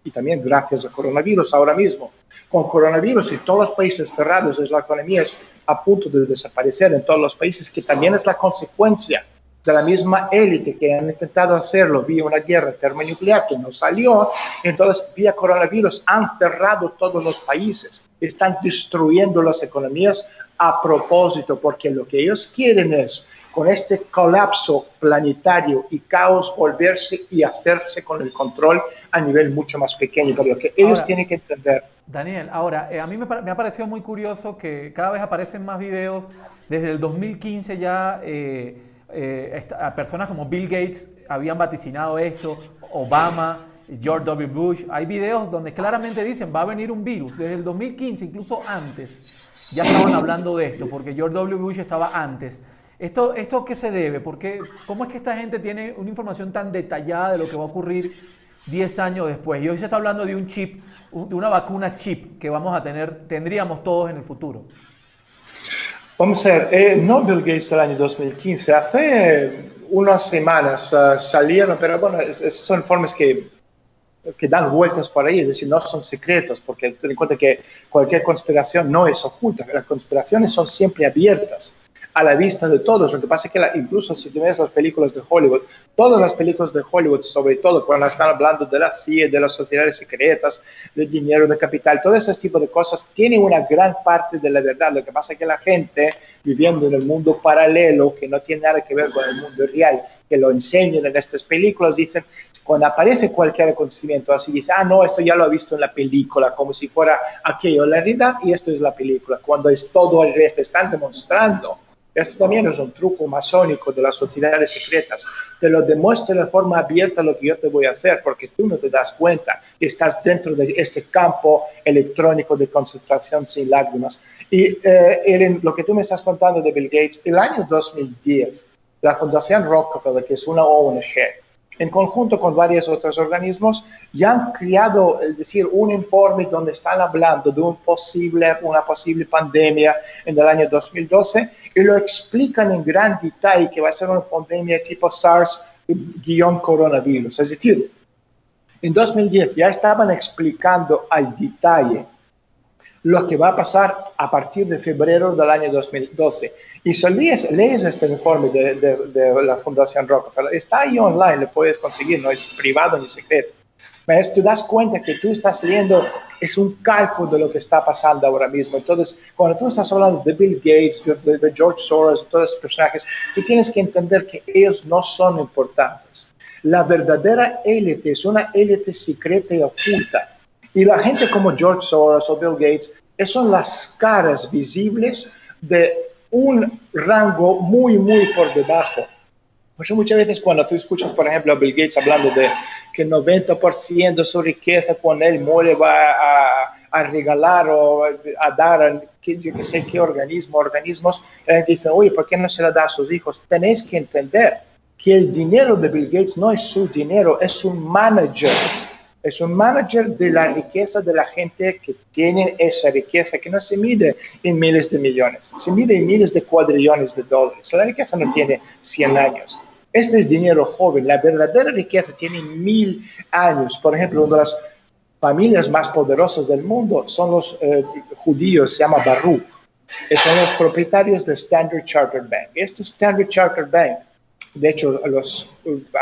Y también gracias al coronavirus ahora mismo. Con coronavirus y todos los países cerrados, la economía es a punto de desaparecer en todos los países, que también es la consecuencia de la misma élite que han intentado hacerlo vía una guerra termonuclear que no salió. Entonces, vía coronavirus han cerrado todos los países, están destruyendo las economías a propósito, porque lo que ellos quieren es, con este colapso planetario y caos, volverse y hacerse con el control a nivel mucho más pequeño, pero lo que ellos tienen que entender. Daniel, ahora, a mí me ha parecido muy curioso que cada vez aparecen más videos. Desde el 2015 ya personas como Bill Gates habían vaticinado esto, Obama, George W. Bush. Hay videos donde claramente dicen va a venir un virus. Desde el 2015, incluso antes, ya estaban hablando de esto, porque George W. Bush estaba antes. ¿Esto qué se debe? ¿Cómo es que esta gente tiene una información tan detallada de lo que va a ocurrir 10 años después? Y hoy se está hablando de un chip, de una vacuna chip que tendríamos todos en el futuro. Vamos a ver, no Bill Gates del año 2015, hace unas semanas salieron, pero bueno, son informes que dan vueltas por ahí, es decir, no son secretos, porque ten en cuenta que cualquier conspiración no es oculta, las conspiraciones son siempre abiertas a la vista de todos. Lo que pasa es que incluso si tú ves las películas de Hollywood, todas las películas de Hollywood, sobre todo cuando están hablando de la CIA, de las sociedades secretas, del dinero, de capital, todo ese tipo de cosas, tienen una gran parte de la verdad. Lo que pasa es que la gente, viviendo en el mundo paralelo, que no tiene nada que ver con el mundo real, que lo enseñan en estas películas, dicen, cuando aparece cualquier acontecimiento así, dice, no, esto ya lo he visto en la película, como si fuera aquello la realidad y esto es la película, cuando es todo el resto, están demostrando. Esto también es un truco masónico de las sociedades secretas. Te lo demuestro de forma abierta lo que yo te voy a hacer, porque tú no te das cuenta que estás dentro de este campo electrónico de concentración sin lágrimas. Y lo que tú me estás contando de Bill Gates, el año 2010, la Fundación Rockefeller, que es una ONG, en conjunto con varios otros organismos, ya han creado, es decir, un informe donde están hablando de una posible pandemia en el año 2012 y lo explican en gran detalle que va a ser una pandemia tipo SARS-coronavirus. Es decir, en 2010 ya estaban explicando al detalle lo que va a pasar a partir de febrero del año 2012. Y si lees este informe de la Fundación Rockefeller, está ahí online, lo puedes conseguir, no es privado ni secreto. Pero tú das cuenta que tú estás leyendo, es un cálculo de lo que está pasando ahora mismo. Entonces, cuando tú estás hablando de Bill Gates, de George Soros, de todos esos personajes, tú tienes que entender que ellos no son importantes. La verdadera élite es una élite secreta y oculta. Y la gente como George Soros o Bill Gates son las caras visibles de un rango muy, muy por debajo. Muchas veces cuando tú escuchas, por ejemplo, a Bill Gates hablando de que el 90% de su riqueza cuando él muere va a regalar o a dar a yo que sé qué organismos, dicen, oye, ¿por qué no se la da a sus hijos? Tenéis que entender que el dinero de Bill Gates no es su dinero, es un manager. Es un manager de la riqueza de la gente que tiene esa riqueza, que no se mide en miles de millones, se mide en miles de cuadrillones de dólares. La riqueza no tiene 100 años. Este es dinero joven. La verdadera riqueza tiene 1000 años. Por ejemplo, una de las familias más poderosas del mundo son los judíos, se llama Baruch. Son los propietarios de Standard Chartered Bank. Este Standard Chartered Bank, de hecho, a los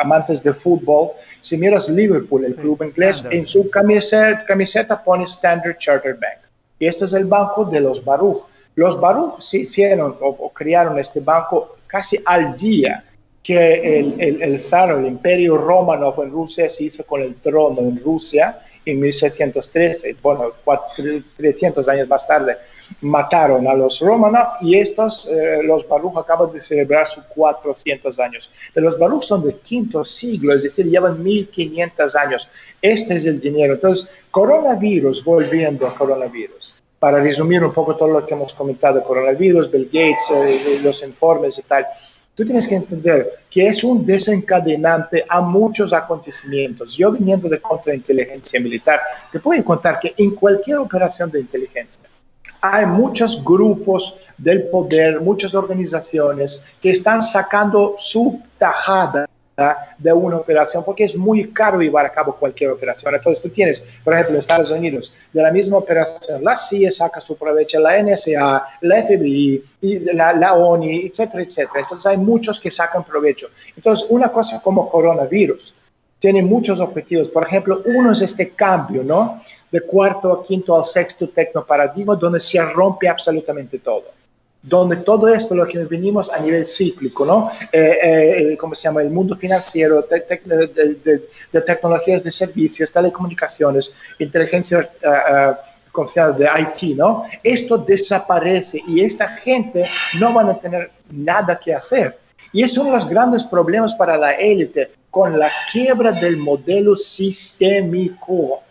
amantes de fútbol, si miras Liverpool, el club inglés, Standard, en su camiseta pone Standard Chartered Bank. Y este es el banco de los Baruch. Los Baruch se hicieron o crearon este banco casi al día que el zar, el Imperio Romanov en Rusia se hizo con el trono en Rusia en 1613. Bueno, 300 años más tarde mataron a los Romanov y los Baruch acaban de celebrar sus 400 años. Pero los Baruch son del quinto siglo, es decir, llevan 1500 años. Este es el dinero. Entonces, volviendo a coronavirus, para resumir un poco todo lo que hemos comentado, coronavirus, Bill Gates, los informes y tal, tú tienes que entender que es un desencadenante a muchos acontecimientos. Yo, viniendo de contrainteligencia militar, te puedo contar que en cualquier operación de inteligencia hay muchos grupos del poder, muchas organizaciones que están sacando su tajada de una operación, porque es muy caro llevar a cabo cualquier operación. Entonces tú tienes, por ejemplo, en Estados Unidos, de la misma operación, la CIA saca su provecho, la NSA, la FBI, y la ONI, etcétera, etcétera. Entonces hay muchos que sacan provecho. Entonces una cosa como coronavirus tiene muchos objetivos. Por ejemplo, uno es este cambio, ¿no? De cuarto a quinto al sexto tecnoparadigma, donde se rompe absolutamente todo. Donde todo esto, lo que venimos a nivel cíclico, ¿no? ¿Cómo se llama? El mundo financiero, de tecnologías de servicios, telecomunicaciones, inteligencia de IT, ¿no? Esto desaparece y esta gente no van a tener nada que hacer. Y es uno de los grandes problemas para la élite, con la quiebra del modelo sistémico.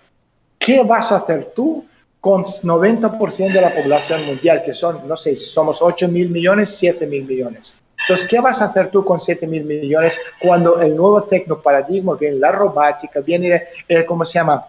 ¿Qué vas a hacer tú con 90% de la población mundial, que son, no sé, si somos 8.000 millones, 7.000 millones? Entonces, ¿qué vas a hacer tú con 7.000 millones cuando el nuevo tecnoparadigma viene la robótica, viene, ¿cómo se llama?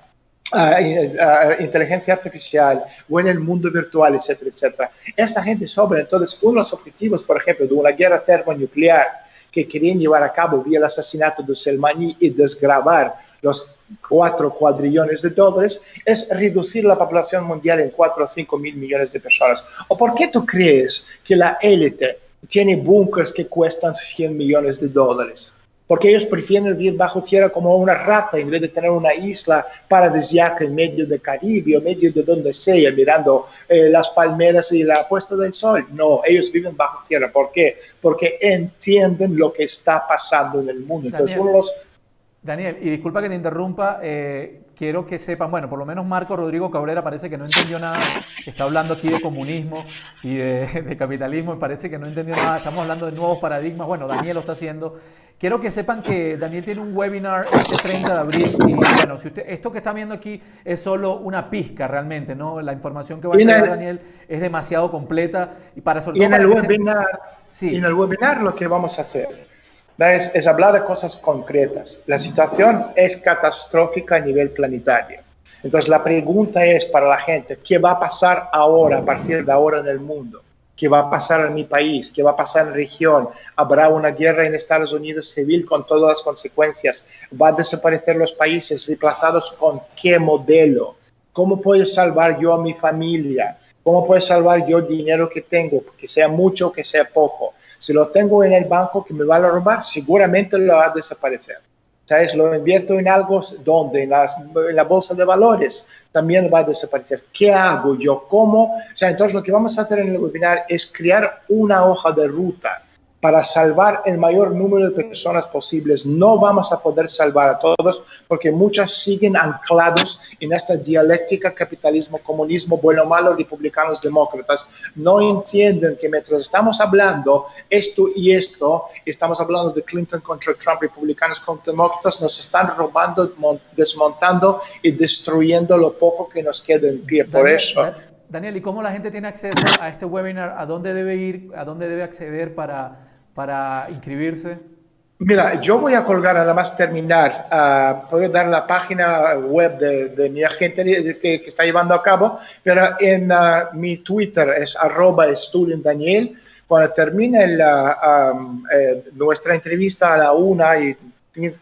Inteligencia artificial o en el mundo virtual, etcétera, etcétera? Esta gente sobra. Entonces, uno de los objetivos, por ejemplo, de una guerra termonuclear que querían llevar a cabo vía el asesinato de Soleimani y desgravar los 4 cuadrillones de dólares, es reducir la población mundial en 4 o 5 mil millones de personas. ¿O por qué tú crees que la élite tiene búnkers que cuestan 100 millones de dólares? Porque ellos prefieren vivir bajo tierra como una rata en vez de tener una isla paradisíaca en medio del Caribe o en medio de donde sea, mirando las palmeras y la puesta del sol. No, ellos viven bajo tierra. ¿Por qué? Porque entienden lo que está pasando en el mundo. Entonces, Daniel, y disculpa que te interrumpa, quiero que sepan, bueno, por lo menos Marco Rodrigo Cabrera parece que no entendió nada, está hablando aquí de comunismo y de capitalismo, y parece que no entendió nada, estamos hablando de nuevos paradigmas, bueno, Daniel lo está haciendo. Quiero que sepan que Daniel tiene un webinar este 30 de abril y bueno, si usted, esto que está viendo aquí es solo una pizca realmente, ¿no? La información que va a entregar Daniel es demasiado completa y para sobre todo en el webinar lo que vamos a hacer es hablar de cosas concretas. La situación es catastrófica a nivel planetario. Entonces la pregunta es para la gente, ¿qué va a pasar ahora, a partir de ahora en el mundo? ¿Qué va a pasar en mi país? ¿Qué va a pasar en la región? ¿Habrá una guerra en Estados Unidos civil con todas las consecuencias? ¿Va a desaparecer los países reemplazados con qué modelo? ¿Cómo puedo salvar yo a mi familia? ¿Cómo puedo salvar yo el dinero que tengo? Que sea mucho o que sea poco. Si lo tengo en el banco que me va a robar, seguramente lo va a desaparecer. ¿Sabes? Lo invierto en algo donde, en la bolsa de valores, también va a desaparecer. ¿Qué hago yo? ¿Cómo? O sea, entonces lo que vamos a hacer en el webinar es crear una hoja de ruta para salvar el mayor número de personas posibles. No vamos a poder salvar a todos porque muchos siguen anclados en esta dialéctica capitalismo-comunismo, bueno, malo, republicanos, demócratas. No entienden que mientras estamos hablando esto y esto, estamos hablando de Clinton contra Trump, republicanos contra demócratas, nos están robando, desmontando y destruyendo lo poco que nos queda en pie. Por eso... Daniel, ¿y cómo la gente tiene acceso a este webinar? ¿A dónde debe ir? ¿A dónde debe acceder para inscribirse? Mira, yo voy a colgar, nada más terminar, puedo dar la página web de mi agente que está llevando a cabo, pero en mi Twitter es @StulinDaniel. Cuando termine nuestra entrevista a la 1 y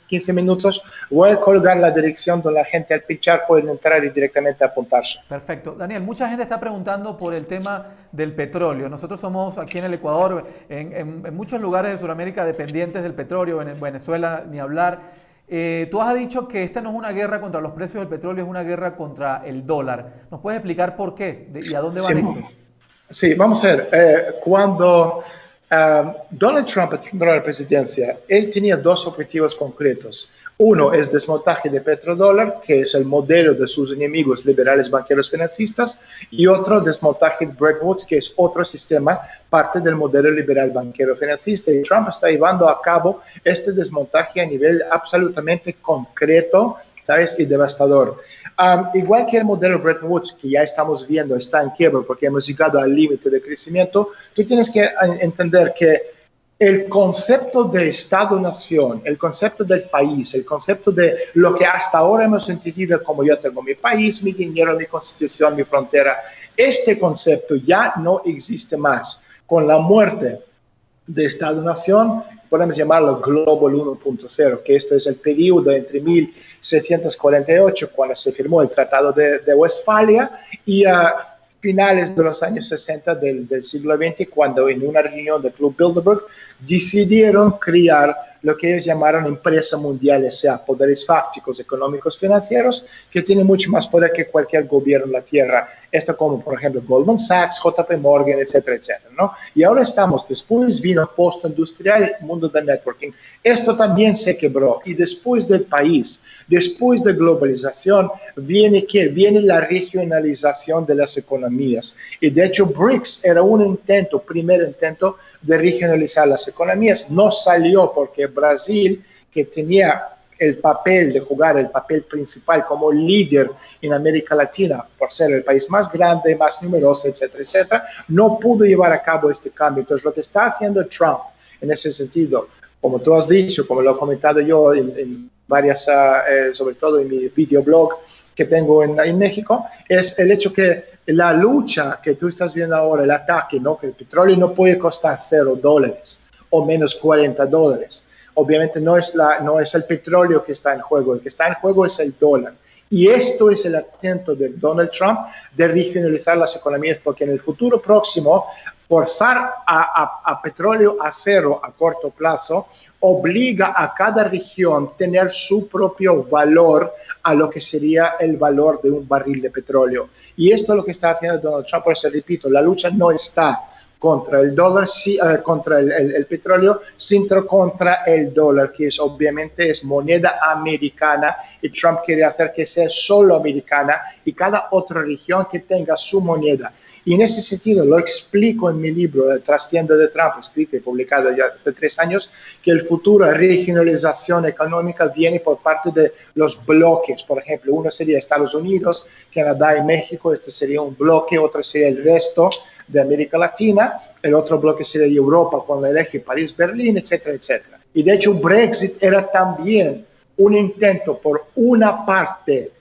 15 minutos, voy a colgar la dirección donde la gente al pinchar pueden entrar y directamente apuntarse. Perfecto. Daniel, mucha gente está preguntando por el tema del petróleo. Nosotros somos aquí en el Ecuador, en muchos lugares de Sudamérica dependientes del petróleo, en Venezuela ni hablar. Tú has dicho que esta no es una guerra contra los precios del petróleo, es una guerra contra el dólar. ¿Nos puedes explicar por qué y a dónde va esto? Sí, vamos a ver. Cuando Donald Trump entró a la presidencia, él tenía dos objetivos concretos. Uno es desmontaje de petrodólar, que es el modelo de sus enemigos liberales banqueros financistas, y otro desmontaje de Bretton Woods, que es otro sistema, parte del modelo liberal banquero financista. Y Trump está llevando a cabo este desmontaje a nivel absolutamente concreto, ¿sabes? Y devastador. Igual que el modelo Bretton Woods, que ya estamos viendo, está en quiebra porque hemos llegado al límite de crecimiento, tú tienes que entender que el concepto de Estado-nación, el concepto del país, el concepto de lo que hasta ahora hemos entendido como yo tengo mi país, mi dinero, mi constitución, mi frontera, este concepto ya no existe más. Con la muerte de Estado-Nación, podemos llamarlo Global 1.0, que esto es el periodo entre 1648, cuando se firmó el Tratado de Westfalia, y a finales de los años 60 del siglo XX, cuando en una reunión del Club Bilderberg decidieron crear lo que ellos llamaron Empresa Mundial S.A., poderes fácticos, económicos, financieros, que tienen mucho más poder que cualquier gobierno en la Tierra. Esto como, por ejemplo, Goldman Sachs, JP Morgan, etcétera, etcétera, ¿no? Y ahora estamos, después vino post-industrial, mundo del networking. Esto también se quebró. Y después del país, después de globalización, viene la regionalización de las economías. Y de hecho, BRICS era un intento, primer intento de regionalizar las economías. No salió porque Brasil, que tenía el papel de jugar el papel principal como líder en América Latina, por ser el país más grande, más numeroso, etcétera, etcétera, no pudo llevar a cabo este cambio. Entonces, lo que está haciendo Trump en ese sentido, como tú has dicho, como lo he comentado yo en varias, sobre todo en mi videoblog que tengo en México, es el hecho que la lucha que tú estás viendo ahora, el ataque, ¿no? Que el petróleo no puede costar $0 o menos $40. Obviamente no es el petróleo que está en juego, el que está en juego es el dólar. Y esto es el intento de Donald Trump de regionalizar las economías, porque en el futuro próximo, forzar a petróleo a cero a corto plazo obliga a cada región tener su propio valor a lo que sería el valor de un barril de petróleo. Y esto es lo que está haciendo Donald Trump. Por eso repito, la lucha no está contra el dólar, contra el petróleo, sino contra el dólar, que obviamente es moneda americana, y Trump quiere hacer que sea solo americana y cada otra región que tenga su moneda. Y en ese sentido lo explico en mi libro, Trastienda de Trump, escrito y publicado ya hace 3 años, que el futuro regionalización económica viene por parte de los bloques. Por ejemplo, uno sería Estados Unidos, Canadá y México, este sería un bloque, otro sería el resto de América Latina, el otro bloque sería Europa con el eje París-Berlín, etcétera, etcétera. Y de hecho Brexit era también un intento por una parte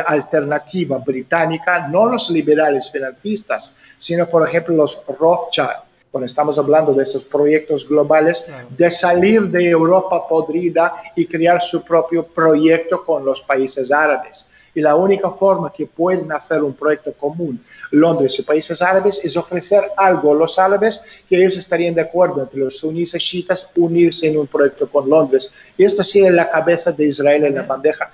alternativa británica, no los liberales financistas, sino por ejemplo los Rothschild, cuando estamos hablando de estos proyectos globales, claro, de salir de Europa podrida y crear su propio proyecto con los países árabes. Y la única forma que pueden hacer un proyecto común Londres y países árabes es ofrecer algo a los árabes que ellos estarían de acuerdo entre los suníes y chiitas unirse en un proyecto con Londres. Y esto sería la cabeza de Israel en la bandeja.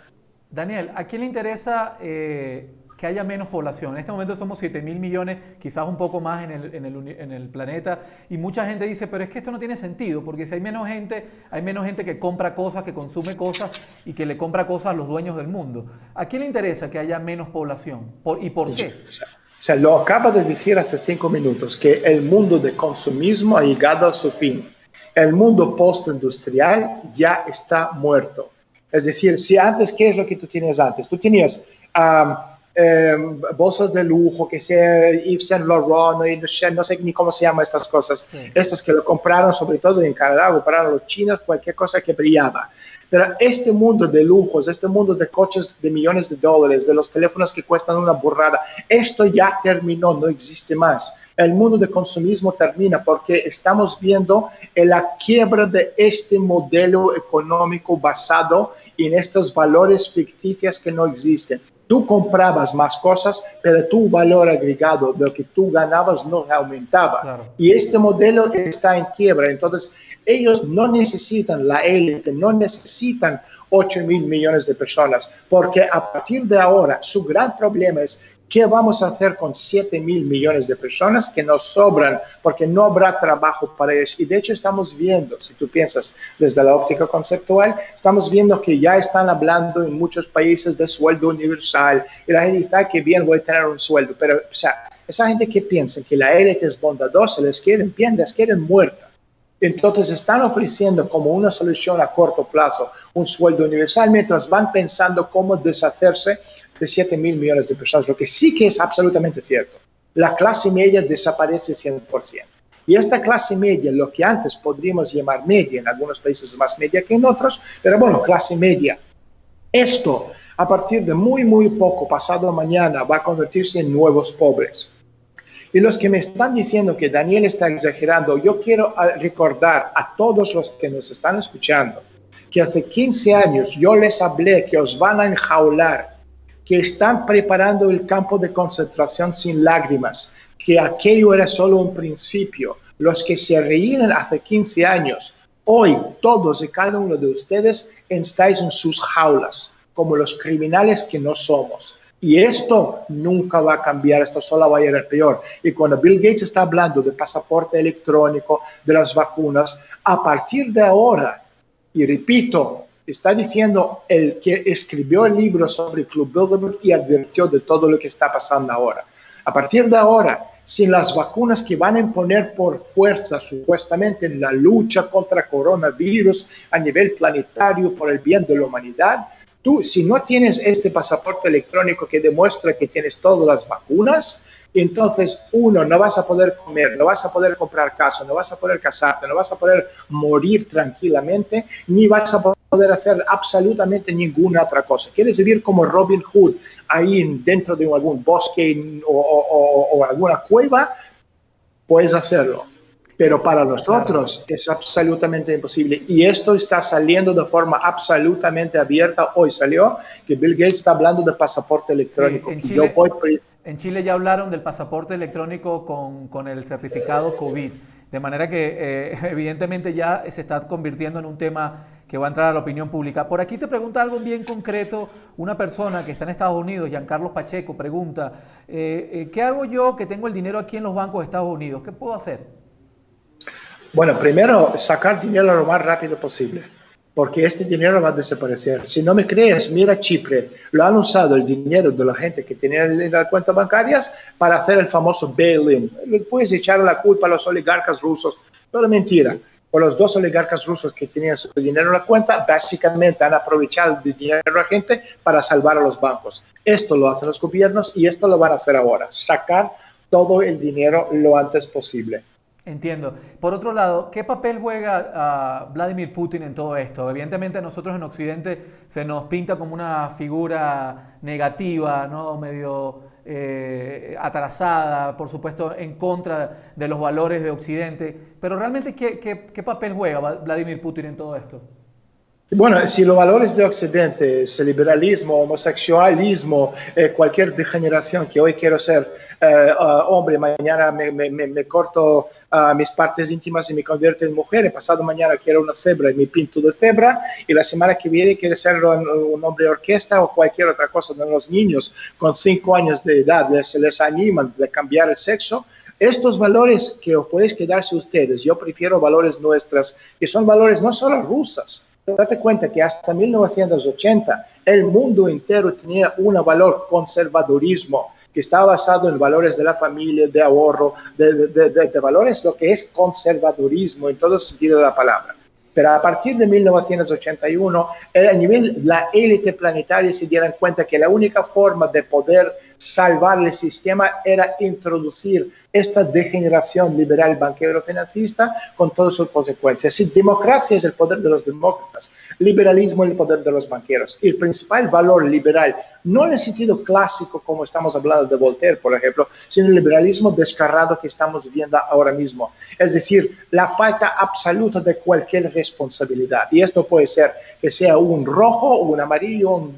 Daniel, ¿a quién le interesa que haya menos población? En este momento somos 7.000 millones, quizás un poco más en el planeta, y mucha gente dice, pero es que esto no tiene sentido, porque si hay menos gente que compra cosas, que consume cosas y que le compra cosas a los dueños del mundo. ¿A quién le interesa que haya menos población? ¿Y por qué? O sea, lo acaba de decir hace 5 minutos, que el mundo de consumismo ha llegado a su fin. El mundo postindustrial ya está muerto. Es decir, si antes, ¿qué es lo que tú tenías antes? Tú tenías bolsas de lujo, que sea Yves Saint Laurent, no sé ni cómo se llaman estas cosas. Sí. Estos que lo compraron, sobre todo en Canadá, compraron los chinos, cualquier cosa que brillaba. Pero este mundo de lujos, este mundo de coches de millones de dólares, de los teléfonos que cuestan una burrada, esto ya terminó, no existe más. El mundo de consumismo termina porque estamos viendo la quiebra de este modelo económico basado en estos valores ficticios que no existen. Tú comprabas más cosas, pero tu valor agregado, lo que tú ganabas, no aumentaba. Claro. Y este modelo está en quiebra. Entonces, ellos no necesitan la élite, no necesitan 8.000 millones de personas, porque a partir de ahora, su gran problema es ¿qué vamos a hacer con 7.000 millones de personas que nos sobran? Porque no habrá trabajo para ellos. Y de hecho estamos viendo, si tú piensas desde la óptica conceptual, estamos viendo que ya están hablando en muchos países de sueldo universal. Y la gente está que bien voy a tener un sueldo. Pero, o sea, esa gente que piensa que la élite es bondadosa, les quieren bien, les quieren muerta. Entonces están ofreciendo como una solución a corto plazo un sueldo universal mientras van pensando cómo deshacerse de 7.000 millones de personas, lo que sí que es absolutamente cierto. La clase media desaparece 100%. Y esta clase media, lo que antes podríamos llamar media, en algunos países más media que en otros, pero bueno, clase media. Esto, a partir de muy, muy poco, pasado mañana, va a convertirse en nuevos pobres. Y los que me están diciendo que Daniel está exagerando, yo quiero recordar a todos los que nos están escuchando que hace 15 años yo les hablé que os van a enjaular, que están preparando el campo de concentración sin lágrimas, que aquello era solo un principio. Los que se reían hace 15 años, hoy todos y cada uno de ustedes estáis en sus jaulas, como los criminales que no somos. Y esto nunca va a cambiar, esto solo va a ir a peor. Y cuando Bill Gates está hablando de pasaporte electrónico, de las vacunas, a partir de ahora, y repito, está diciendo el que escribió el libro sobre Club Bilderberg y advirtió de todo lo que está pasando ahora. A partir de ahora, sin las vacunas que van a imponer por fuerza, supuestamente en la lucha contra coronavirus a nivel planetario por el bien de la humanidad, tú, si no tienes este pasaporte electrónico que demuestra que tienes todas las vacunas, entonces, uno, no vas a poder comer, no vas a poder comprar casa, no vas a poder casarte, no vas a poder morir tranquilamente, ni vas a poder hacer absolutamente ninguna otra cosa. ¿Quieres vivir como Robin Hood ahí dentro de algún bosque o alguna cueva? Puedes hacerlo. Pero para nosotros es absolutamente imposible. Y esto está saliendo de forma absolutamente abierta. Hoy salió que Bill Gates está hablando de pasaporte electrónico. Sí, en Chile ya hablaron del pasaporte electrónico con el certificado COVID. De manera que evidentemente ya se está convirtiendo en un tema que va a entrar a la opinión pública. Por aquí te pregunta algo bien concreto. Una persona que está en Estados Unidos, Giancarlos Pacheco, pregunta, ¿qué hago yo que tengo el dinero aquí en los bancos de Estados Unidos? ¿Qué puedo hacer? Bueno, primero, sacar dinero lo más rápido posible, porque este dinero va a desaparecer. Si no me crees, mira Chipre. Lo han usado el dinero de la gente que tenía en las cuentas bancarias para hacer el famoso bail-in. Puedes echar la culpa a los oligarcas rusos. Toda mentira. O los dos oligarcas rusos que tenían su dinero en la cuenta, básicamente han aprovechado el dinero de la gente para salvar a los bancos. Esto lo hacen los gobiernos y esto lo van a hacer ahora. Sacar todo el dinero lo antes posible. Entiendo. Por otro lado, ¿qué papel juega Vladimir Putin en todo esto? Evidentemente nosotros en Occidente se nos pinta como una figura negativa, ¿no? Medio atrasada, por supuesto en contra de los valores de Occidente. Pero realmente, ¿qué papel juega Vladimir Putin en todo esto? Bueno, si los valores de Occidente, el liberalismo, homosexualismo, cualquier degeneración que hoy quiero ser hombre, mañana me corto mis partes íntimas y me convierto en mujer, pasado mañana quiero una cebra y me pinto de cebra, y la semana que viene quiero ser un hombre de orquesta o cualquier otra cosa. De los niños con 5 años de edad se les animan de cambiar el sexo. Estos valores que os podéis quedarse ustedes, yo prefiero valores nuestras, que son valores no solo rusas. Date cuenta que hasta 1980 el mundo entero tenía un valor conservadurismo que está basado en valores de la familia, de ahorro, de valores, lo que es conservadurismo en todo sentido de la palabra. Pero a partir de 1981, a nivel la élite planetaria se dieron cuenta que la única forma de poder salvar el sistema era introducir esta degeneración liberal banquero financista con todas sus consecuencias. Si democracia es el poder de los demócratas, liberalismo es el poder de los banqueros. El principal valor liberal, no en el sentido clásico como estamos hablando de Voltaire, por ejemplo, sino el liberalismo descarado que estamos viviendo ahora mismo. Es decir, la falta absoluta de cualquier responsabilidad. Y esto puede ser que sea un rojo, un amarillo,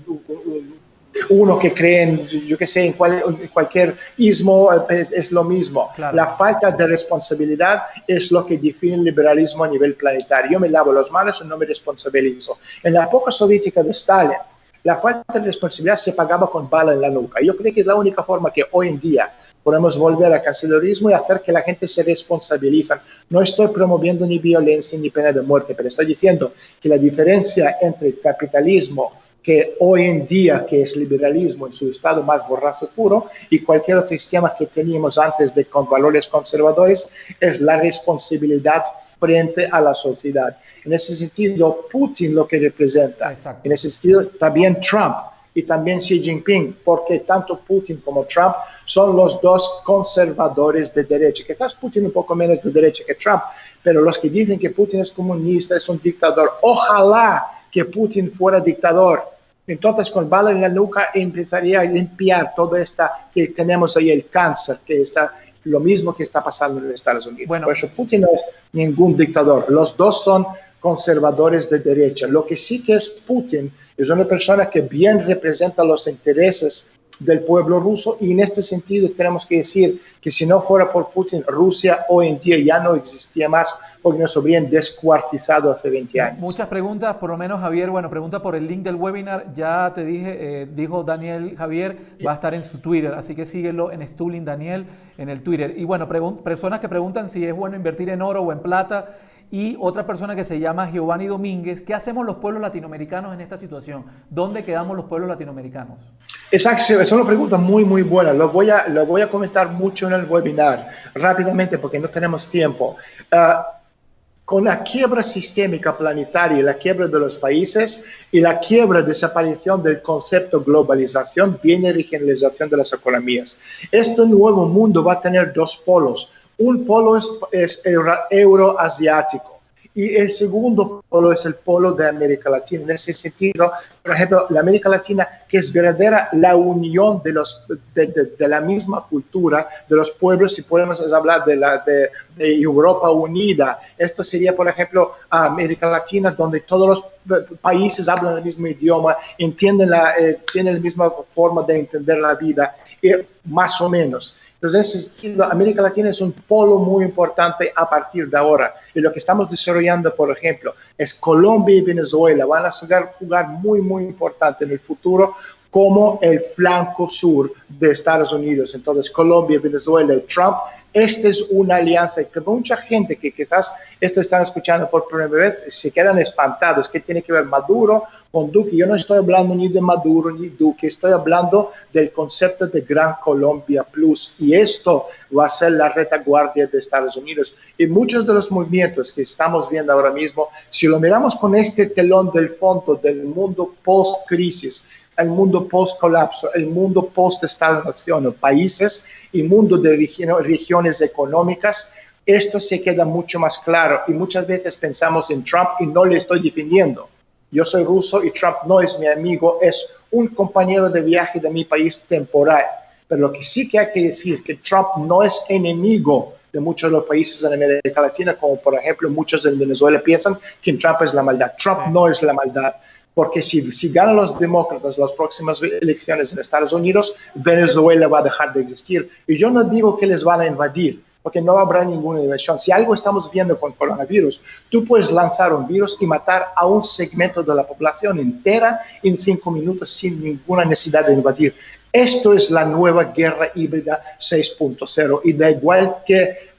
uno que cree en, yo qué sé, en cualquier ismo, es lo mismo. Claro. La falta de responsabilidad es lo que define el liberalismo a nivel planetario. Yo me lavo las manos y no me responsabilizo. En la época soviética de Stalin, la falta de responsabilidad se pagaba con bala en la nuca. Yo creo que es la única forma que hoy en día podemos volver al cancillerismo y hacer que la gente se responsabilice. No estoy promoviendo ni violencia ni pena de muerte, pero estoy diciendo que la diferencia entre el capitalismo, que hoy en día, que es liberalismo en su estado más borrazo puro, y cualquier otro sistema que teníamos antes con valores conservadores, es la responsabilidad frente a la sociedad. En ese sentido, Putin lo que representa. Exacto. En ese sentido, también Trump y también Xi Jinping, porque tanto Putin como Trump son los dos conservadores de derecha. Quizás Putin un poco menos de derecha que Trump, pero los que dicen que Putin es comunista, es un dictador, ojalá que Putin fuera dictador. Entonces, con bala en la nuca empezaría a limpiar toda esta que tenemos ahí, el cáncer que está lo mismo que está pasando en los Estados Unidos. Bueno, por eso Putin no es ningún dictador. Los dos son conservadores de derecha. Lo que sí que es Putin es una persona que bien representa los intereses del pueblo ruso, y en este sentido tenemos que decir que si no fuera por Putin, Rusia hoy en día ya no existía más, porque nos habrían descuartizado hace 20 años. Muchas preguntas, por lo menos Javier, bueno, pregunta por el link del webinar, ya te dije, dijo Daniel Javier, va a estar en su Twitter, así que síguelo en Stulin Daniel en el Twitter. Y bueno, personas que preguntan si es bueno invertir en oro o en plata. Y otra persona que se llama Giovanni Domínguez, ¿qué hacemos los pueblos latinoamericanos en esta situación? ¿Dónde quedamos los pueblos latinoamericanos? Exacto, es una pregunta muy, muy buena. Lo voy a comentar mucho en el webinar, rápidamente, porque no tenemos tiempo. Con la quiebra sistémica planetaria, la quiebra de los países y la quiebra, desaparición del concepto globalización, viene regionalización de las economías. Este nuevo mundo va a tener dos polos. Un polo es euroasiático y el segundo polo es el polo de América Latina. En ese sentido, por ejemplo, la América Latina, que es verdadera la unión de la misma cultura, de los pueblos, si podemos hablar de Europa unida. Esto sería, por ejemplo, América Latina, donde todos los países hablan el mismo idioma, tienen la misma forma de entender la vida, más o menos. Entonces, en ese sentido, América Latina es un polo muy importante a partir de ahora. Y lo que estamos desarrollando, por ejemplo, es Colombia y Venezuela. Van a jugar muy, muy importante en el futuro como el flanco sur de Estados Unidos. Entonces, Colombia, Venezuela y Trump, esta es una alianza que mucha gente que quizás esto están escuchando por primera vez se quedan espantados. ¿Qué tiene que ver Maduro con Duque? Yo no estoy hablando ni de Maduro ni Duque, estoy hablando del concepto de Gran Colombia Plus, y esto va a ser la retaguardia de Estados Unidos. Y muchos de los movimientos que estamos viendo ahora mismo, si lo miramos con este telón del fondo del mundo post-crisis, el mundo post-colapso, el mundo post-Estado-Nación, países y mundo de regiones económicas, esto se queda mucho más claro. Y muchas veces pensamos en Trump y no le estoy defendiendo. Yo soy ruso y Trump no es mi amigo, es un compañero de viaje de mi país temporal. Pero lo que sí que hay que decir es que Trump no es enemigo de muchos de los países en América Latina, como por ejemplo muchos en Venezuela piensan que Trump es la maldad. Trump no es la maldad. Porque si ganan los demócratas las próximas elecciones en Estados Unidos, Venezuela va a dejar de existir. Y yo no digo que les van a invadir, porque no habrá ninguna invasión. Si algo estamos viendo con coronavirus, tú puedes lanzar un virus y matar a un segmento de la población entera en 5 minutos sin ninguna necesidad de invadir. Esto es la nueva guerra híbrida 6.0, y da igual que,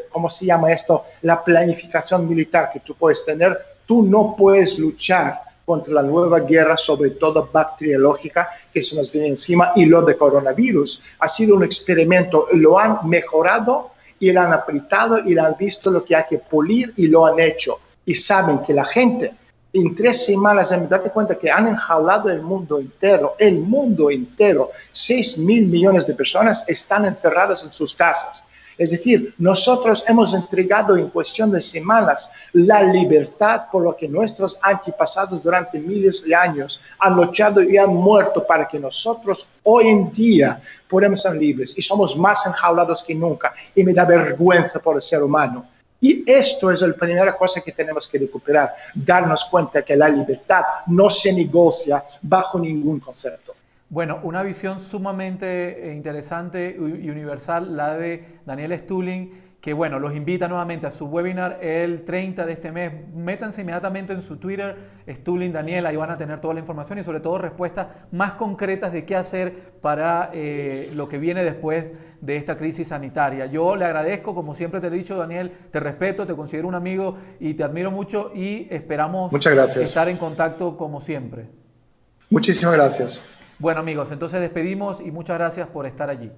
¿cómo se llama esto? La planificación militar que tú puedes tener. Tú no puedes luchar contra la nueva guerra, sobre todo bacteriológica, que se nos viene encima, y lo de coronavirus ha sido un experimento. Lo han mejorado y lo han apretado y lo han visto lo que hay que pulir y lo han hecho. Y saben que la gente en 3 semanas, date cuenta que han enjaulado el mundo entero, 6.000 millones de personas están encerradas en sus casas. Es decir, nosotros hemos entregado en cuestión de semanas la libertad por lo que nuestros antepasados durante miles de años han luchado y han muerto para que nosotros hoy en día podamos ser libres, y somos más enjaulados que nunca, y me da vergüenza por el ser humano. Y esto es la primera cosa que tenemos que recuperar, darnos cuenta que la libertad no se negocia bajo ningún concepto. Bueno, una visión sumamente interesante y universal, la de Daniel Stulin, que bueno, los invita nuevamente a su webinar el 30 de este mes. Métanse inmediatamente en su Twitter, Stulin Daniel, ahí van a tener toda la información y sobre todo respuestas más concretas de qué hacer para lo que viene después de esta crisis sanitaria. Yo le agradezco, como siempre te he dicho, Daniel, te respeto, te considero un amigo y te admiro mucho, y esperamos estar en contacto como siempre. Muchísimas gracias. Bueno amigos, entonces despedimos y muchas gracias por estar allí.